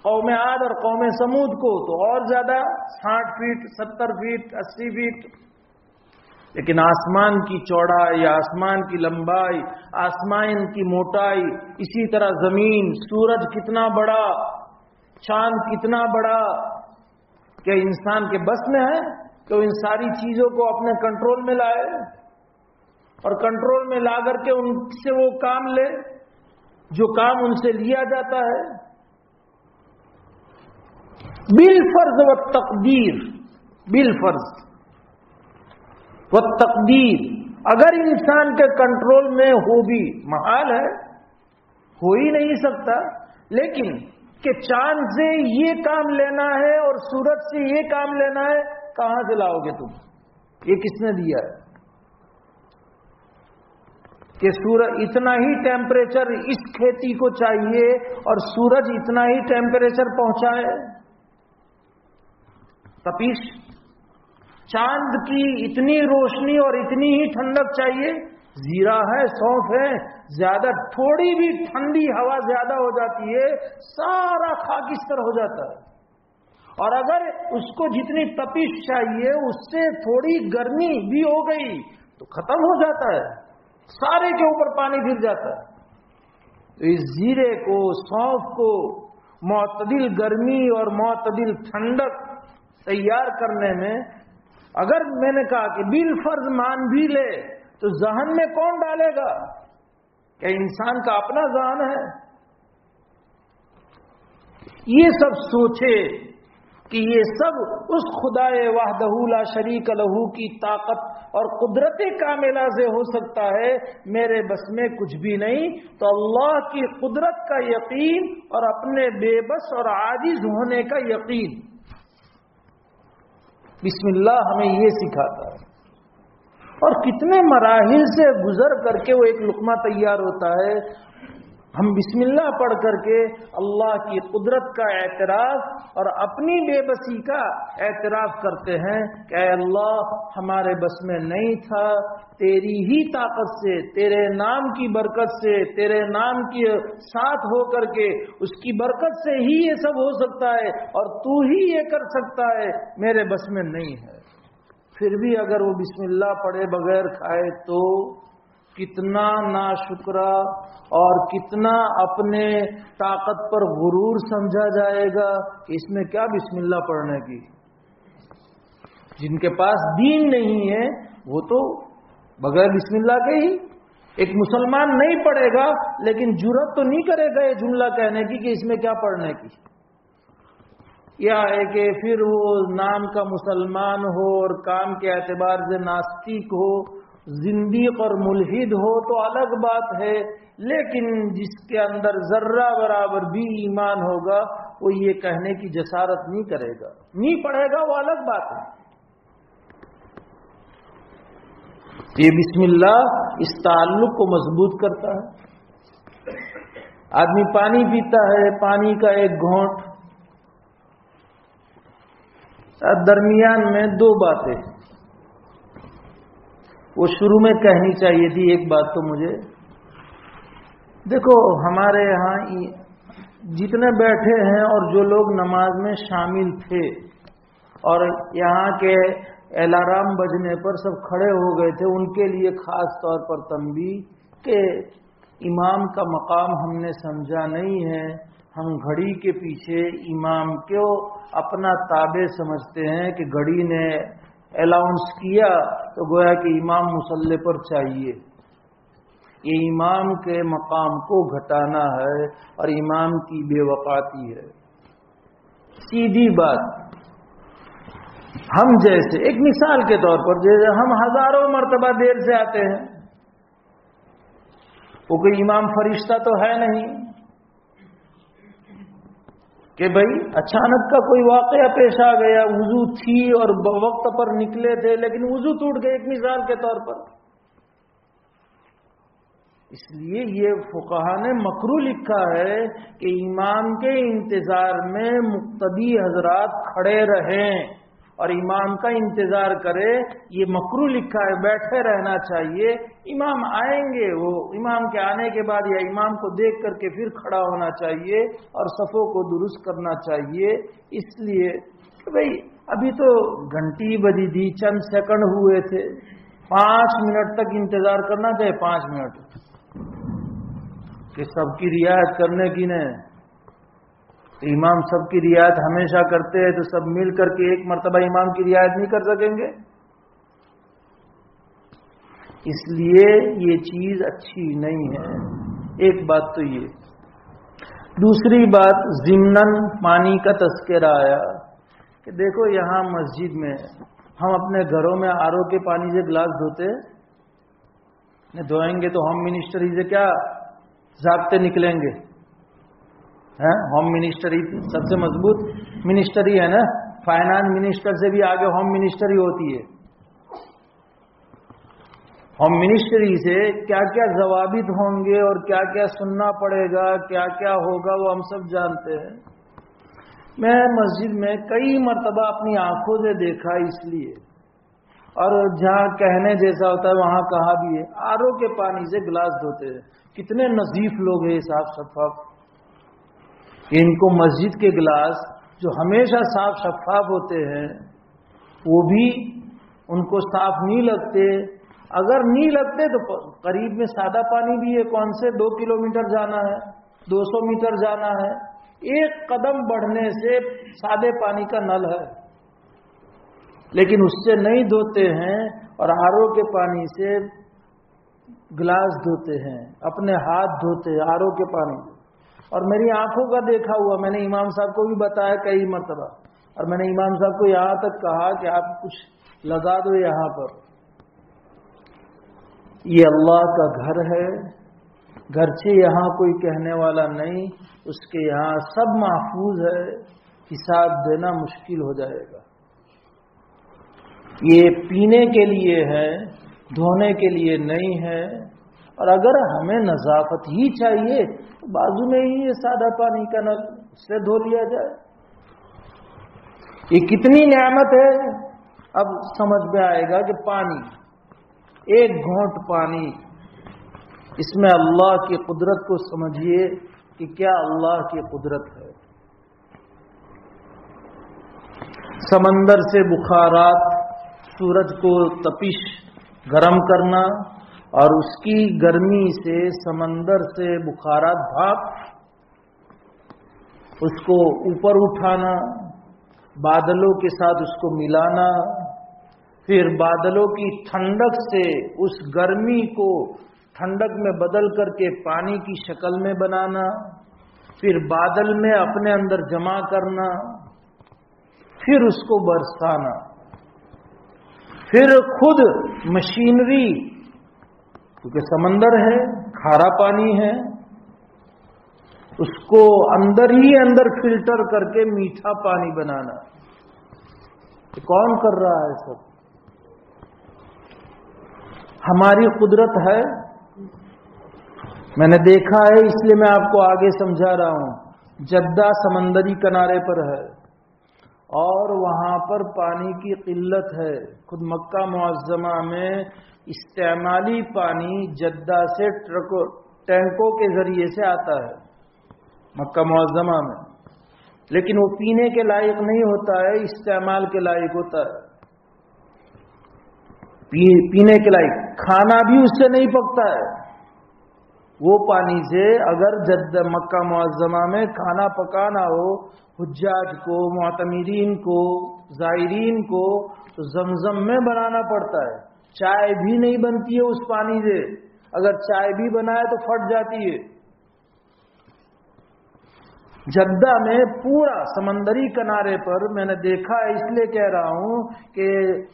قوم عاد اور قوم سمود کو تو اور زیادہ 60 فیٹ، 70 فیٹ، 80 فیٹ. لیکن آسمان کی چوڑائی، آسمان کی لمبائی، آسمان کی موٹائی، اسی طرح زمین، سورج کتنا بڑا، چاند کتنا بڑا، کیا انسان کے بس میں ہے کہ وہ ان ساری چیزوں کو اپنے کنٹرول میں لائے اور کنٹرول میں لا کر کے ان سے وہ کام لے جو کام ان سے لیا جاتا ہے؟ بالفرض والتقدیر، بالفرض والتقدیر، اگر انسان کے کنٹرول میں ہو بھی محال ہے، ہو ہی نہیں سکتا. لیکن کہ چاند سے یہ کام لینا ہے اور سورج سے یہ کام لینا ہے، کہاں سے لاؤ گے تم؟ یہ کس نے دیا ہے؟ کہ سورج اتنا ہی ٹیمپریچر اس کھیتی کو چاہیے اور سورج اتنا ہی ٹیمپریچر پہنچائے؟ تپش چاند کی اتنی روشنی اور اتنی ہی ٹھنڈک چاہیے؟ زیرہ ہے، سونف ہے، زیادہ تھوڑی بھی ٹھنڈی ہوا زیادہ ہو جاتی ہے سارا خاکستر ہو جاتا ہے. اور اگر اس کو جتنی تپش چاہیے اس سے تھوڑی گرمی بھی ہو گئی تو ختم ہو جاتا ہے، سارے کے اوپر پانی گر جاتا ہے. تو اس زیرے کو، سونف کو معتدل گرمی اور معتدل ٹھنڈک تیار کرنے میں اگر میں نے کہا کہ بالفرض مان بھی لے تو ذہن میں کون ڈالے گا کہ انسان کا اپنا ذہن ہے؟ یہ سب سوچے کہ یہ سب اس خدائے وحدہ لا شریک لہ کی طاقت اور قدرت کاملہ سے ہو سکتا ہے، میرے بس میں کچھ بھی نہیں. تو اللہ کی قدرت کا یقین اور اپنے بے بس اور عاجز ہونے کا یقین. بسم اللہ ہمیں یہ سکھاتا ہے. اور کتنے مراحل سے گزر کر کے وہ ایک لقمہ تیار ہوتا ہے. ہم بسم اللہ پڑھ کر کے اللہ کی قدرت کا اعتراف اور اپنی بے بسی کا اعتراف کرتے ہیں کہ اے اللہ ہمارے بس میں نہیں تھا، تیری ہی طاقت سے، تیرے نام کی برکت سے، تیرے نام کے ساتھ ہو کر کے اس کی برکت سے ہی یہ سب ہو سکتا ہے اور تو ہی یہ کر سکتا ہے، میرے بس میں نہیں ہے. پھر بھی اگر وہ بسم اللہ پڑھے بغیر کھائے تو کتنا ناشکرا اور کتنا اپنے طاقت پر غرور سمجھا جائے گا کہ اس میں کیا بسم اللہ پڑھنے کی. جن کے پاس دین نہیں ہے وہ تو بغیر بسم اللہ کے ہی. ایک مسلمان نہیں پڑھے گا لیکن جرأت تو نہیں کرے گا یہ جملہ کہنے کی کہ اس میں کیا پڑھنے کی. یا ہے کہ پھر وہ نام کا مسلمان ہو اور کام کے اعتبار سے ناستک ہو، زندیق اور ملحد ہو تو الگ بات ہے، لیکن جس کے اندر ذرہ برابر بھی ایمان ہوگا وہ یہ کہنے کی جسارت نہیں کرے گا، نہیں پڑھے گا، وہ الگ بات ہے. یہ بسم اللہ اس تعلق کو مضبوط کرتا ہے. آدمی پانی پیتا ہے، پانی کا ایک گھونٹ، درمیان میں دو باتیں وہ شروع میں کہنی چاہیے تھی. ایک بات تو مجھے دیکھو، ہمارے یہاں جتنے بیٹھے ہیں اور جو لوگ نماز میں شامل تھے اور یہاں کے الارم بجنے پر سب کھڑے ہو گئے تھے، ان کے لیے خاص طور پر تنبیہ کہ امام کا مقام ہم نے سمجھا نہیں ہے. ہم گھڑی کے پیچھے امام کو اپنا تابع سمجھتے ہیں کہ گھڑی نے الاؤنس کیا تو گویا کہ امام مصلی پر چاہیے. یہ امام کے مقام کو گھٹانا ہے اور امام کی بے وقاتی ہے. سیدھی بات، ہم جیسے ایک مثال کے طور پر جیسے ہم ہزاروں مرتبہ دیر سے آتے ہیں، وہ کوئی امام فرشتہ تو ہے نہیں کہ بھائی اچانک کا کوئی واقعہ پیش آ گیا، وضو تھی اور وقت پر نکلے تھے لیکن وضو ٹوٹ گئے، ایک مثال کے طور پر. اس لیے یہ فقہا نے مکروہ لکھا ہے کہ امام کے انتظار میں مقتدی حضرات کھڑے رہیں اور امام کا انتظار کرے. یہ مکروہ لکھا ہے، بیٹھے رہنا چاہیے. امام آئیں گے، وہ امام کے آنے کے بعد یا امام کو دیکھ کر کے پھر کھڑا ہونا چاہیے اور صفوں کو درست کرنا چاہیے. اس لیے کہ بھئی ابھی تو گھنٹی بجی تھی، چند سیکنڈ ہوئے تھے، 5 منٹ تک انتظار کرنا چاہیے. 5 منٹ کہ سب کی رعایت کرنے کی نے امام سب کی رعایت ہمیشہ کرتے ہیں تو سب مل کر کے ایک مرتبہ امام کی رعایت نہیں کر سکیں گے. اس لیے یہ چیز اچھی نہیں ہے. ایک بات تو یہ. دوسری بات، ضمناً پانی کا تذکرہ آیا کہ دیکھو یہاں مسجد میں ہم اپنے گھروں میں آر او کے پانی سے گلاس دھوتے، دھوئیں گے تو ہوم منسٹری سے کیا ضابطے نکلیں گے؟ ہوم منسٹری سب سے مضبوط منسٹری ہے نا، فائنانس منسٹر سے بھی آگے ہوم منسٹری ہوتی ہے. ہوم منسٹری سے کیا کیا ضوابط ہوں گے اور کیا کیا سننا پڑے گا، کیا کیا ہوگا، وہ ہم سب جانتے ہیں۔ میں مسجد میں کئی مرتبہ اپنی آنکھوں سے دیکھا، اس لیے، اور جہاں کہنے جیسا ہوتا ہے وہاں کہا بھی ہے، آر او کے پانی سے گلاس دھوتے ہیں۔ کتنے نظیف لوگ ہیں، صاف شفاف۔ ان کو مسجد کے گلاس جو ہمیشہ صاف شفاف ہوتے ہیں وہ بھی ان کو صاف نہیں لگتے۔ اگر نہیں لگتے تو قریب میں سادہ پانی بھی ہے، کون سے 2 کلومیٹر جانا ہے، 200 میٹر جانا ہے، ایک قدم بڑھنے سے سادے پانی کا نل ہے، لیکن اس سے نہیں دھوتے ہیں اور آر او کے پانی سے گلاس دھوتے ہیں، اپنے ہاتھ دھوتے ہیں آر او کے پانی سے۔ اور میری آنکھوں کا دیکھا ہوا، میں نے امام صاحب کو بھی بتایا کئی مرتبہ، اور میں نے امام صاحب کو یہاں تک کہا کہ آپ کچھ لگا دو یہاں پر۔ یہ اللہ کا گھر ہے، گرچہ یہاں کوئی کہنے والا نہیں، اس کے یہاں سب محفوظ ہے، حساب دینا مشکل ہو جائے گا۔ یہ پینے کے لیے ہے، دھونے کے لیے نہیں ہے، اور اگر ہمیں نظافت ہی چاہیے تو بازو میں ہی یہ سادہ پانی کا نل، اس سے دھو لیا جائے۔ یہ کتنی نعمت ہے۔ اب سمجھ میں آئے گا کہ پانی، ایک گھونٹ پانی، اس میں اللہ کی قدرت کو سمجھیے کہ کیا اللہ کی قدرت ہے۔ سمندر سے بخارات، سورج کو تپش گرم کرنا، اور اس کی گرمی سے سمندر سے بخارات بھاپ اس کو اوپر اٹھانا، بادلوں کے ساتھ اس کو ملانا، پھر بادلوں کی ٹھنڈک سے اس گرمی کو ٹھنڈک میں بدل کر کے پانی کی شکل میں بنانا، پھر بادل میں اپنے اندر جمع کرنا، پھر اس کو برسانا، پھر خود مشینری، کیونکہ سمندر ہے، کھارا پانی ہے، اس کو اندر ہی اندر فلٹر کر کے میٹھا پانی بنانا۔ کون کر رہا ہے سب؟ ہماری قدرت ہے۔ میں نے دیکھا ہے، اس لیے میں آپ کو آگے سمجھا رہا ہوں۔ جدہ سمندری کنارے پر ہے اور وہاں پر پانی کی قلت ہے۔ خود مکہ معظمہ میں استعمالی پانی جدہ سے ٹینکوں کے ذریعے سے آتا ہے، مکہ معظمہ میں، لیکن وہ پینے کے لائق نہیں ہوتا ہے، استعمال کے لائق ہوتا ہے، پینے کے لائق۔ کھانا بھی اس سے نہیں پکتا ہے۔ وہ پانی سے اگر جدہ مکہ معظمہ میں کھانا پکانا ہو حجاج کو، معتمرین کو، زائرین کو، تو زمزم میں بنانا پڑتا ہے۔ چائے بھی نہیں بنتی ہے اس پانی سے، اگر چائے بھی بنائے تو پھٹ جاتی ہے۔ جدہ میں پورا سمندری کنارے پر میں نے دیکھا ہے، اس لیے کہہ رہا ہوں کہ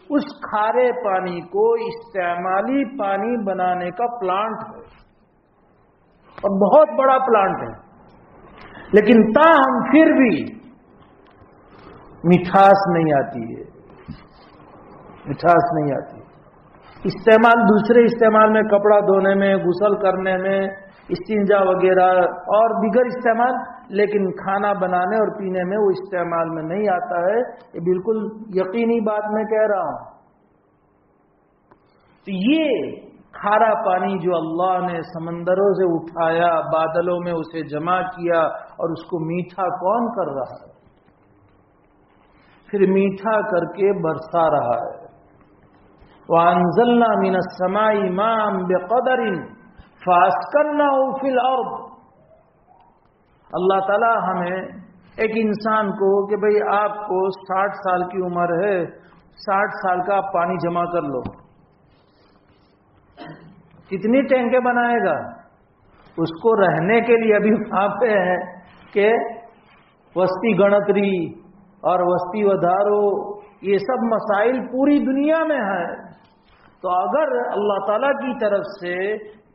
اس کھارے پانی کو استعمالی پانی بنانے کا پلانٹ ہے، اور بہت بڑا پلانٹ ہے، لیکن تاہم پھر بھی مٹھاس نہیں آتی ہے، مٹھاس نہیں آتی۔ استعمال دوسرے استعمال میں، کپڑا دھونے میں، غسل کرنے میں، استنجا وغیرہ اور دیگر استعمال، لیکن کھانا بنانے اور پینے میں وہ استعمال میں نہیں آتا ہے۔ یہ بالکل یقینی بات میں کہہ رہا ہوں۔ تو یہ کھارا پانی جو اللہ نے سمندروں سے اٹھایا، بادلوں میں اسے جمع کیا اور اس کو میٹھا کون کر رہا ہے؟ پھر میٹھا کر کے برسا رہا ہے۔ وَأَنزَلْنَا مِنَ السَّمَاءِ مَاءً بِقَدَرٍ فَأَسْكَنَّاهُ فِي الْأَرْضِ۔ اللہ تعالیٰ ہمیں ایک انسان کو کہ بھئی آپ کو 60 سال کی عمر ہے، 60 سال کا آپ پانی جمع کر لو، کتنی ٹینکیں بنائے گا؟ اس کو رہنے کے لیے ابھی وہاں پہ ہے کہ وسطی گنتری اور وسطی ودھارو، یہ سب مسائل پوری دنیا میں ہے۔ تو اگر اللہ تعالیٰ کی طرف سے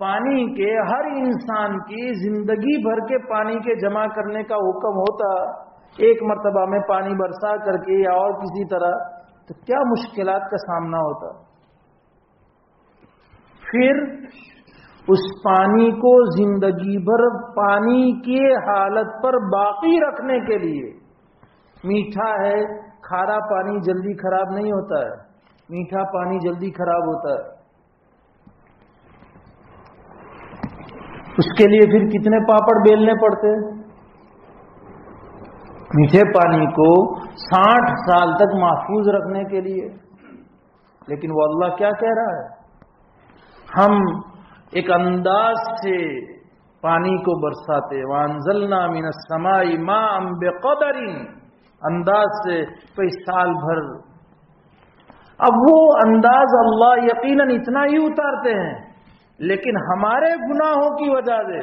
پانی کے ہر انسان کی زندگی بھر کے پانی کے جمع کرنے کا حکم ہوتا، ایک مرتبہ میں پانی برسا کر کے یا اور کسی طرح، تو کیا مشکلات کا سامنا ہوتا۔ پھر اس پانی کو زندگی بھر پانی کی حالت پر باقی رکھنے کے لیے، میٹھا ہے، کھارا پانی جلدی خراب نہیں ہوتا ہے، میٹھا پانی جلدی خراب ہوتا ہے، اس کے لیے پھر کتنے پاپڑ بیلنے پڑتے ہیں۔ میٹھے پانی کو 60 سال تک محفوظ رکھنے کے لیے، لیکن وہ اللہ کیا کہہ رہا ہے، ہم ایک انداز سے پانی کو برساتے، وَأَنزَلْنَا مِنَ السَّمَاءِ مَاءً بِقَدَرٍ، انداز سے کئی سال بھر۔ اب وہ انداز اللہ یقیناً اتنا ہی اتارتے ہیں، لیکن ہمارے گناہوں کی وجہ سے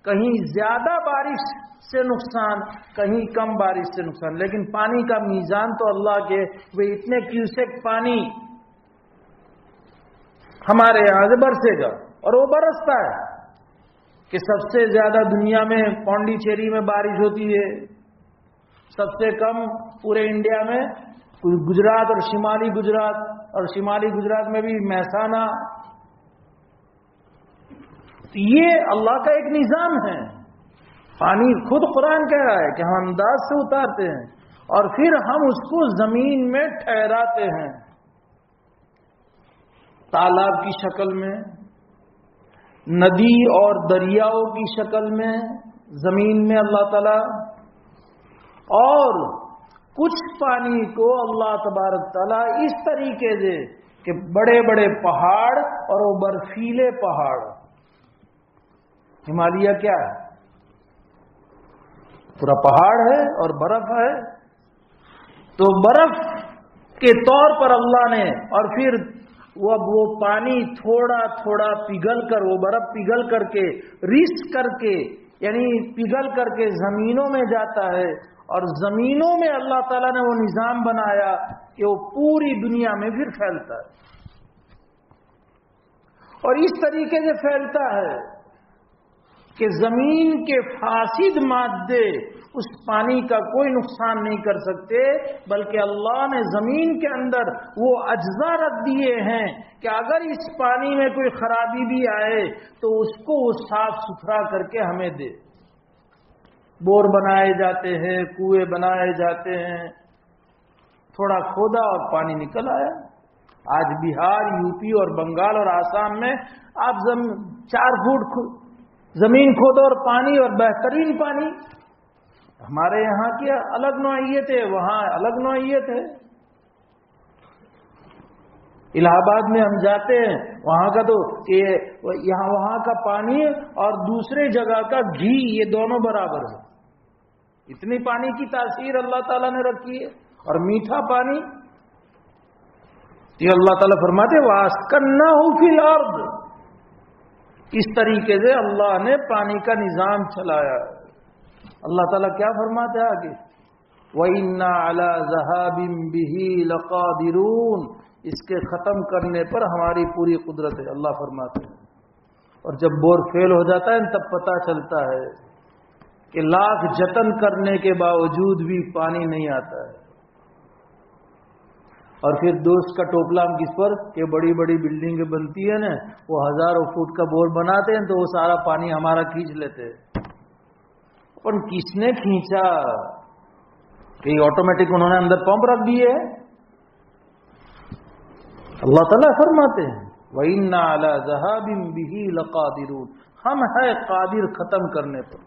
کہیں زیادہ بارش سے نقصان، کہیں کم بارش سے نقصان، لیکن پانی کا میزان تو اللہ کے، وہ اتنے کیوسک پانی ہمارے یہاں سے برسے گا، اور وہ برستا ہے کہ سب سے زیادہ دنیا میں پونڈیچیری میں بارش ہوتی ہے، سب سے کم پورے انڈیا میں گجرات اور شمالی گجرات میں بھی مہسانہ۔ یہ اللہ کا ایک نظام ہے۔ پانی خود قرآن کہہ رہا ہے کہ ہم انداز سے اتارتے ہیں اور پھر ہم اس کو زمین میں ٹھہراتے ہیں، تالاب کی شکل میں، ندی اور دریاؤں کی شکل میں زمین میں اللہ تعالی، اور کچھ پانی کو اللہ تبارک تعالیٰ اس طریقے سے کہ بڑے بڑے پہاڑ اور وہ برفیلے پہاڑ، ہمالیہ کیا ہے، پورا پہاڑ ہے اور برف ہے، تو برف کے طور پر اللہ نے، اور پھر وہ پانی تھوڑا تھوڑا پگھل کر، وہ برف پگھل کر کے ریس کر کے، یعنی پگھل کر کے زمینوں میں جاتا ہے، اور زمینوں میں اللہ تعالیٰ نے وہ نظام بنایا کہ وہ پوری دنیا میں پھر پھیلتا ہے، اور اس طریقے سے پھیلتا ہے کہ زمین کے فاسد مادے اس پانی کا کوئی نقصان نہیں کر سکتے، بلکہ اللہ نے زمین کے اندر وہ اجزاء رکھ دیے ہیں کہ اگر اس پانی میں کوئی خرابی بھی آئے تو اس کو وہ صاف ستھرا کر کے ہمیں دے۔ بور بنائے جاتے ہیں، کنویں بنائے جاتے ہیں، تھوڑا کھودا اور پانی نکل آیا۔ آج بہار، یو پی اور بنگال اور آسام میں آپ 4 فٹ زمین کھودو اور پانی، اور بہترین پانی۔ ہمارے یہاں کی الگ نوعیت ہے، وہاں الگ نوعیت ہے۔ الہ آباد میں ہم جاتے ہیں، وہاں کا تو وہاں کا پانی اور دوسرے جگہ کا گھی، یہ دونوں برابر ہے، اتنی پانی کی تاثیر اللہ تعالیٰ نے رکھی ہے۔ اور میٹھا پانی، یہ اللہ تعالیٰ فرماتے وَأَسْكَنَّاهُ فِي الْأَرْضِ، اس طریقے سے اللہ نے پانی کا نظام چلایا۔ اللہ تعالیٰ کیا فرماتے ہیں آگے، وَإِنَّا عَلَى ذَهَابٍ بِهِ لَقَادِرُونَ، اس کے ختم کرنے پر ہماری پوری قدرت ہے، اللہ فرماتے ہیں۔ اور جب بور فیل ہو جاتا ہے تب پتہ چلتا ہے کہ لاکھ جتن کرنے کے باوجود بھی پانی نہیں آتا ہے۔ اور پھر دوست کا ٹوپلا ہم کس پر کہ بڑی بڑی بلڈنگیں بنتی ہیں نا، وہ ہزاروں فٹ کا بور بناتے ہیں تو وہ سارا پانی ہمارا کھینچ لیتے ہیں۔ اور کس نے کھینچا؟ کہ آٹومیٹک انہوں نے اندر پمپ رکھ دیے۔ اللہ تعالیٰ فرماتے ہیں وَإِنَّا عَلَى ذَهَابٍ بِهِ لَقَادِرُونَ، ہم ہے قادر ختم کرنے پر۔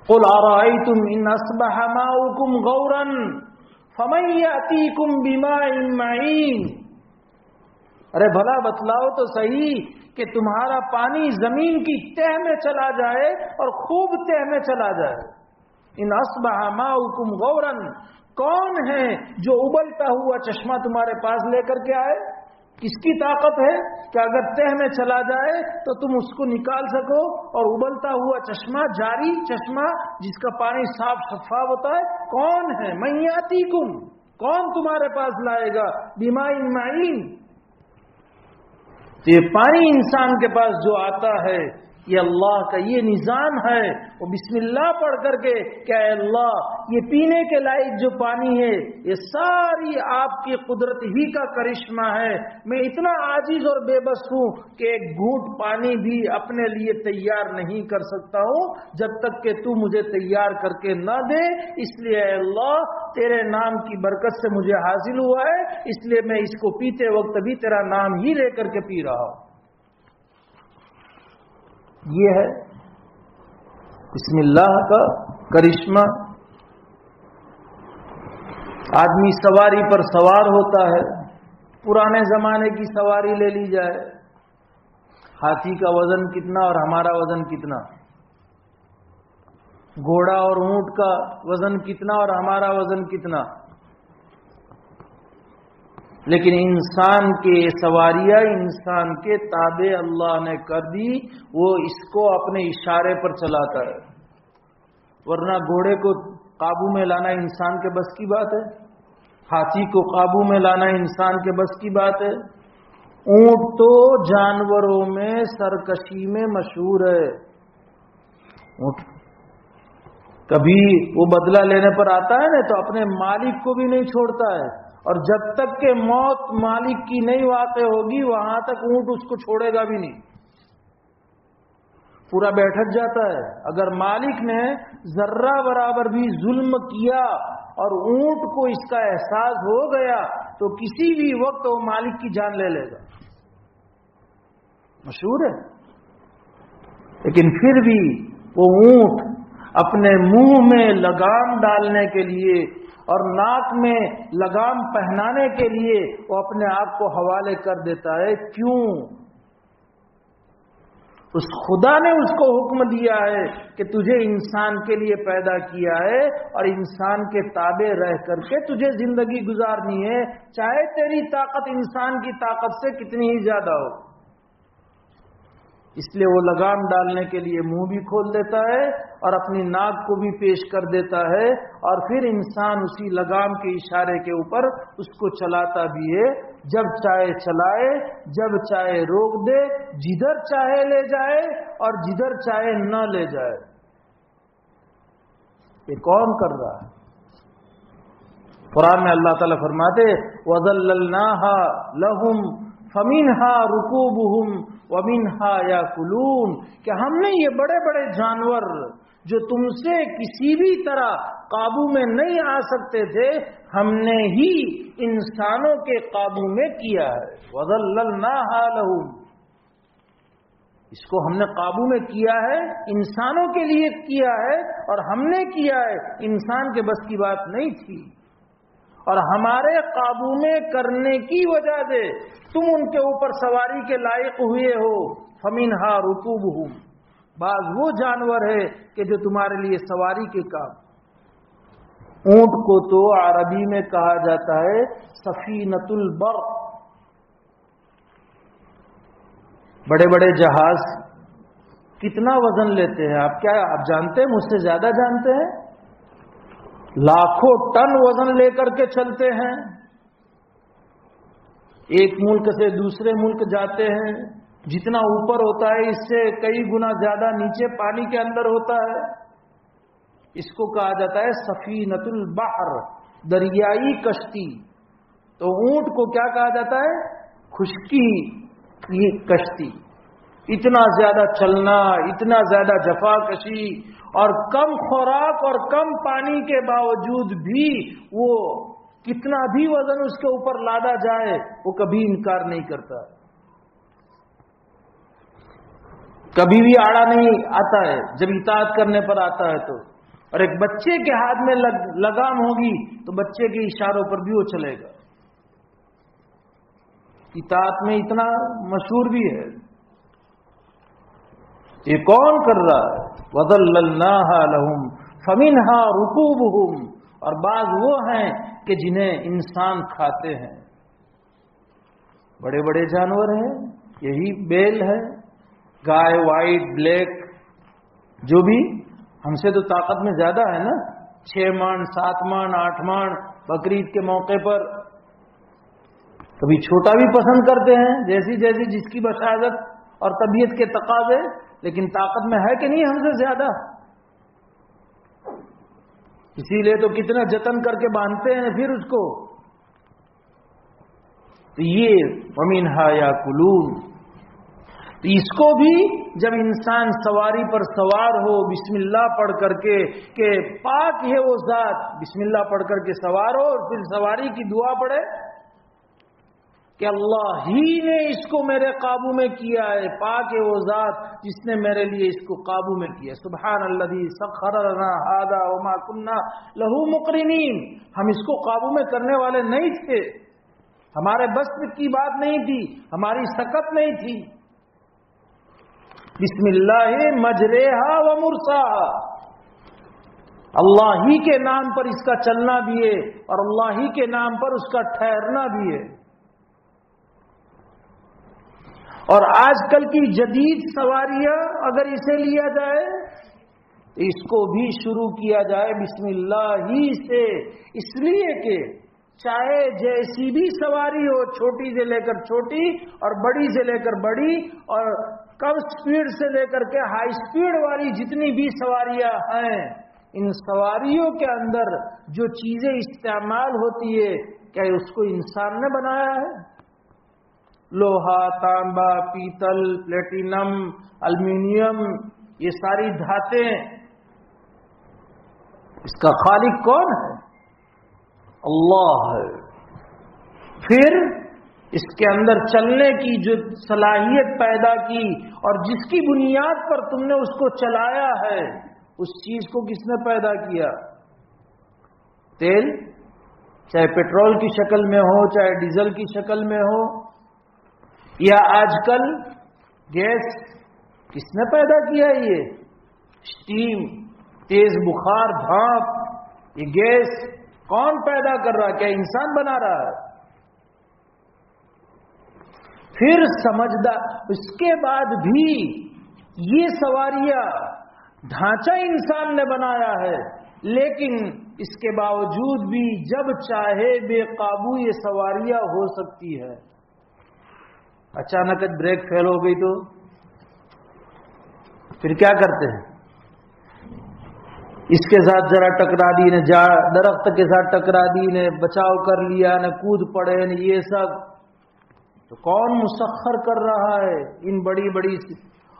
قُلْ أَرَأَيْتُمْ إِنْ أَصْبَحَ مَاؤُكُمْ غَوْرًا فَمَنْ يَأْتِيكُمْ بِمَاءٍ مَّعِينٍ، ارے بھلا بتلاؤ تو صحیح کہ تمہارا پانی زمین کی تہ میں چلا جائے اور خوب تہ میں چلا جائے۔ ان اصبح ماؤکم غورا، کون ہے جو ابلتا ہوا چشمہ تمہارے پاس لے کر کے آئے؟ کس کی طاقت ہے کہ اگر تہ میں چلا جائے تو تم اس کو نکال سکو، اور ابلتا ہوا چشمہ، جاری چشمہ جس کا پانی صاف شفاف ہوتا ہے، کون ہے؟ من یاتیکم، کون تمہارے پاس لائے گا بماء معین، یہ پانی انسان کے پاس جو آتا ہے یہ اللہ کا یہ نظام ہے. وہ بسم اللہ پڑھ کر کے کہ اے اللہ یہ پینے کے لائق جو پانی ہے یہ ساری آپ کی قدرت ہی کا کرشمہ ہے. میں اتنا عاجز اور بے بس ہوں کہ ایک گھونٹ پانی بھی اپنے لیے تیار نہیں کر سکتا ہوں جب تک کہ تو مجھے تیار کر کے نہ دے. اس لیے اے اللہ تیرے نام کی برکت سے مجھے حاصل ہوا ہے، اس لیے میں اس کو پیتے وقت بھی تیرا نام ہی لے کر کے پی رہا ہوں. یہ ہے بسم اللہ کا کرشمہ. آدمی سواری پر سوار ہوتا ہے، پرانے زمانے کی سواری لے لی جائے، ہاتھی کا وزن کتنا اور ہمارا وزن کتنا، گھوڑا اور اونٹ کا وزن کتنا اور ہمارا وزن کتنا. لیکن انسان کے سواریاں انسان کے تابع اللہ نے کر دی، وہ اس کو اپنے اشارے پر چلاتا ہے. ورنہ گھوڑے کو قابو میں لانا انسان کے بس کی بات ہے، ہاتھی کو قابو میں لانا انسان کے بس کی بات ہے. اونٹ تو جانوروں میں سرکشی میں مشہور ہے. اونٹ کبھی وہ بدلہ لینے پر آتا ہے نا تو اپنے مالک کو بھی نہیں چھوڑتا ہے، اور جب تک کہ موت مالک کی نہیں واقع ہوگی وہاں تک اونٹ اس کو چھوڑے گا بھی نہیں، پورا بیٹھک جاتا ہے. اگر مالک نے ذرہ برابر بھی ظلم کیا اور اونٹ کو اس کا احساس ہو گیا تو کسی بھی وقت وہ مالک کی جان لے لے گا. مشہور ہے. لیکن پھر بھی وہ اونٹ اپنے منہ میں لگام ڈالنے کے لیے اور ناک میں لگام پہنانے کے لیے وہ اپنے آپ کو حوالے کر دیتا ہے. کیوں؟ اس خدا نے اس کو حکم دیا ہے کہ تجھے انسان کے لیے پیدا کیا ہے اور انسان کے تابع رہ کر کے تجھے زندگی گزارنی ہے، چاہے تیری طاقت انسان کی طاقت سے کتنی ہی زیادہ ہو. اس لیے وہ لگام ڈالنے کے لیے منہ بھی کھول دیتا ہے اور اپنی ناک کو بھی پیش کر دیتا ہے، اور پھر انسان اسی لگام کے اشارے کے اوپر اس کو چلاتا بھی ہے. جب چاہے چلائے، جب چاہے روک دے، جدھر چاہے لے جائے اور جدھر چاہے نہ لے جائے. یہ کون کر رہا ہے؟ قرآن میں اللہ تعالیٰ فرماتے وَذَلَّلْنَاهَا لَهُمْ فَمِنْهَا رُكُوبُهُمْ وَمِنْهَا يَأْكُلُونَ کہ ہم نے یہ بڑے بڑے جانور جو تم سے کسی بھی طرح قابو میں نہیں آ سکتے تھے، ہم نے ہی انسانوں کے قابو میں کیا ہے. وَذَلَّلْنَاهَا لَهُمْ، اس کو ہم نے قابو میں کیا ہے، انسانوں کے لیے کیا ہے، اور ہم نے کیا ہے، انسان کے بس کی بات نہیں تھی. اور ہمارے قابو میں کرنے کی وجہ سے تم ان کے اوپر سواری کے لائق ہوئے ہو. فَمِنْهَا رُكُوبُهُمْ، بعض وہ جانور ہے کہ جو تمہارے لیے سواری کے کام. اونٹ کو تو عربی میں کہا جاتا ہے سفینۃ البر. بڑے بڑے جہاز کتنا وزن لیتے ہیں آپ جانتے ہیں؟ مجھ سے زیادہ جانتے ہیں. لاکھوں ٹن وزن لے کر کے چلتے ہیں. ایک ملک سے دوسرے ملک جاتے ہیں، جتنا اوپر ہوتا ہے اس سے کئی گنا زیادہ نیچے پانی کے اندر ہوتا ہے. اس کو کہا جاتا ہے سفینۃ البحر، دریائی کشتی. تو اونٹ کو کیا کہا جاتا ہے؟ خشکی کی کشتی. اتنا زیادہ چلنا، اتنا زیادہ جفا کشی، اور کم خوراک اور کم پانی کے باوجود بھی وہ کتنا بھی وزن اس کے اوپر لادا جائے وہ کبھی انکار نہیں کرتا، کبھی بھی آڑا نہیں آتا ہے جب اطاعت کرنے پر آتا ہے تو. اور ایک بچے کے ہاتھ میں لگام ہوگی تو بچے کے اشاروں پر بھی وہ چلے گا. اطاعت میں اتنا مشہور بھی ہے. یہ کون کر رہا ہے؟ وَذَلَّلْنَاهَا لَهُمْ فَمِنْهَا رُكُوبُهُمْ. اور بعض وہ ہیں کہ جنہیں انسان کھاتے ہیں. بڑے بڑے جانور ہیں، یہی بیل ہے، گائے، وائٹ، بلیک، جو بھی ہم سے تو طاقت میں زیادہ ہے نا. 6 من 7 من 8 من بقرعید کے موقع پر کبھی چھوٹا بھی پسند کرتے ہیں، جیسی جیسی جس کی بشاعت اور طبیعت کے تقاضے. لیکن طاقت میں ہے کہ نہیں ہم سے زیادہ؟ اسی لیے تو کتنا جتن کر کے باندھتے ہیں پھر اس کو. تو یہ وَمِنْهَا يَأْكُلُونَ. تو اس کو بھی جب انسان سواری پر سوار ہو بسم اللہ پڑھ کر کے کہ پاک ہے وہ ذات، بسم اللہ پڑھ کر کے سوار ہو اور پھر سواری کی دعا پڑھے کہ اللہ ہی نے اس کو میرے قابو میں کیا ہے، پاک ہے وہ ذات جس نے میرے لیے اس کو قابو میں کیا. سبحان الذی سخر لنا ھذا وما كنا له مقرنین. ہم اس کو قابو میں کرنے والے نہیں تھے، ہمارے بس کی بات نہیں تھی، ہماری سکت نہیں تھی. بسم اللہ مجریہا و مرساہا. اللہ ہی کے نام پر اس کا چلنا بھی ہے اور اللہ ہی کے نام پر اس کا ٹھہرنا بھی ہے. اور آج کل کی جدید سواریاں اگر اسے لیا جائے تو اس کو بھی شروع کیا جائے بسم اللہ ہی سے، اس لیے کہ چاہے جیسی بھی سواری ہو، چھوٹی سے لے کر چھوٹی اور بڑی سے لے کر بڑی اور کم سپیڈ سے لے کر کے ہائی سپیڈ والی جتنی بھی سواریاں ہیں، ان سواریوں کے اندر جو چیزیں استعمال ہوتی ہے کیا اس کو انسان نے بنایا ہے؟ لوہا، تانبا، پیتل، پلیٹینم، الومینیم، یہ ساری دھاتیں، اس کا خالق کون ہے؟ اللہ ہے. پھر اس کے اندر چلنے کی جو صلاحیت پیدا کی اور جس کی بنیاد پر تم نے اس کو چلایا ہے، اس چیز کو کس نے پیدا کیا؟ تیل، چاہے پیٹرول کی شکل میں ہو، چاہے ڈیزل کی شکل میں ہو، یا آج کل گیس، کس نے پیدا کیا؟ یہ اسٹیم، تیز بخار، بھاپ، یہ گیس کون پیدا کر رہا ہے؟ کیا انسان بنا رہا ہے؟ پھر سمجھدار اس کے بعد بھی یہ سواریاں ڈھانچہ انسان نے بنایا ہے، لیکن اس کے باوجود بھی جب چاہے بے قابو یہ سواریاں ہو سکتی ہے. اچانک بریک فیل ہو گئی تو پھر کیا کرتے ہیں؟ اس کے ساتھ ذرا ٹکرا دی نے، درخت کے ساتھ ٹکرا دی نے، بچاؤ کر لیا نے، کود پڑے نے. یہ سب تو کون مسخر کر رہا ہے؟ ان بڑی بڑی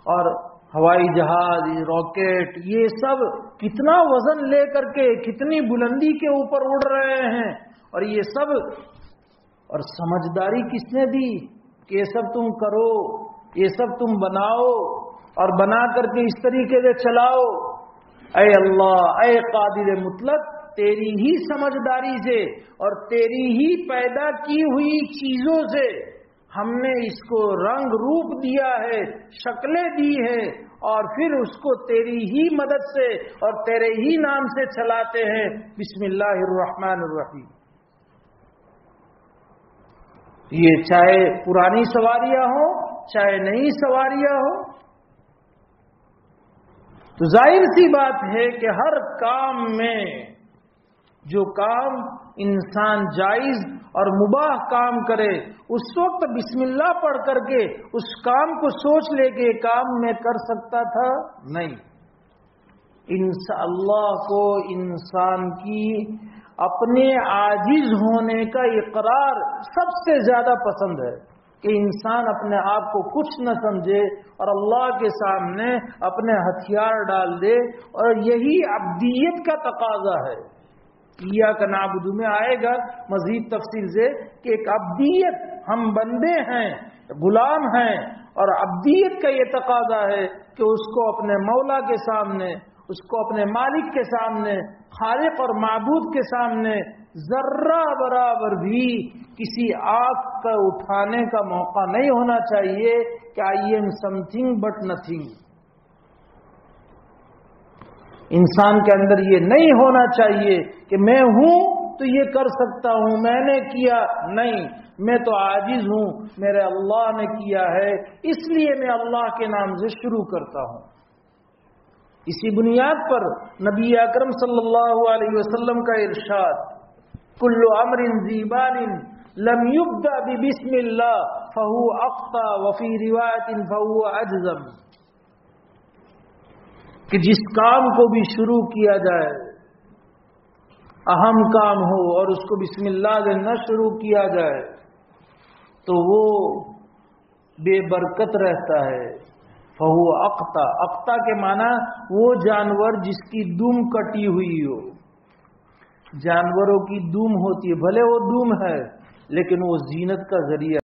اور ہوائی جہاز، راکٹ، یہ سب کتنا وزن لے کر کے کتنی بلندی کے اوپر اڑ رہے ہیں. اور یہ سب، اور سمجھداری کس نے دی کہ یہ سب تم کرو، یہ سب تم بناؤ اور بنا کر کے اس طریقے سے چلاؤ؟ اے اللہ، اے قادر مطلق، تیری ہی سمجھداری سے اور تیری ہی پیدا کی ہوئی چیزوں سے ہم نے اس کو رنگ روپ دیا ہے، شکلیں دی ہے، اور پھر اس کو تیری ہی مدد سے اور تیرے ہی نام سے چلاتے ہیں. بسم اللہ الرحمن الرحیم. یہ چاہے پرانی سواریاں ہوں چاہے نئی سواریاں ہوں. تو ظاہر سی بات ہے کہ ہر کام میں جو کام انسان جائز اور مباح کام کرے اس وقت بسم اللہ پڑھ کر کے اس کام کو سوچ لے کہ کام میں کر سکتا تھا؟ نہیں. اللہ کو انسان کی اپنے عاجز ہونے کا اقرار سب سے زیادہ پسند ہے کہ انسان اپنے آپ کو کچھ نہ سمجھے اور اللہ کے سامنے اپنے ہتھیار ڈال دے. اور یہی عبدیت کا تقاضا ہے. ایاک نعبد میں آئے گا مزید تفصیل سے کہ ایک عبدیت، ہم بندے ہیں، غلام ہیں، اور عبدیت کا یہ تقاضا ہے کہ اس کو اپنے مولا کے سامنے، اس کو اپنے مالک کے سامنے، خالق اور معبود کے سامنے ذرہ برابر بھی کسی آنکھ کا اٹھانے کا موقع نہیں ہونا چاہیے کہ I am some thing but nothing. انسان کے اندر یہ نہیں ہونا چاہیے کہ میں ہوں تو یہ کر سکتا ہوں، میں نے کیا. نہیں، میں تو عاجز ہوں، میرے اللہ نے کیا ہے، اس لیے میں اللہ کے نام سے شروع کرتا ہوں. اسی بنیاد پر نبی اکرم صلی اللہ علیہ وسلم کا ارشاد، کل امر ذی بال لم یبدأ ببسم اللہ فہو اخطا وفی روایت فہو اجزم. کہ جس کام کو بھی شروع کیا جائے اہم کام ہو اور اس کو بسم اللہ سے نہ شروع کیا جائے تو وہ بے برکت رہتا ہے. فہو اقتا، اقتا کے معنی وہ جانور جس کی دم کٹی ہوئی ہو. جانوروں کی دم ہوتی ہے، بھلے وہ دم ہے لیکن وہ زینت کا ذریعہ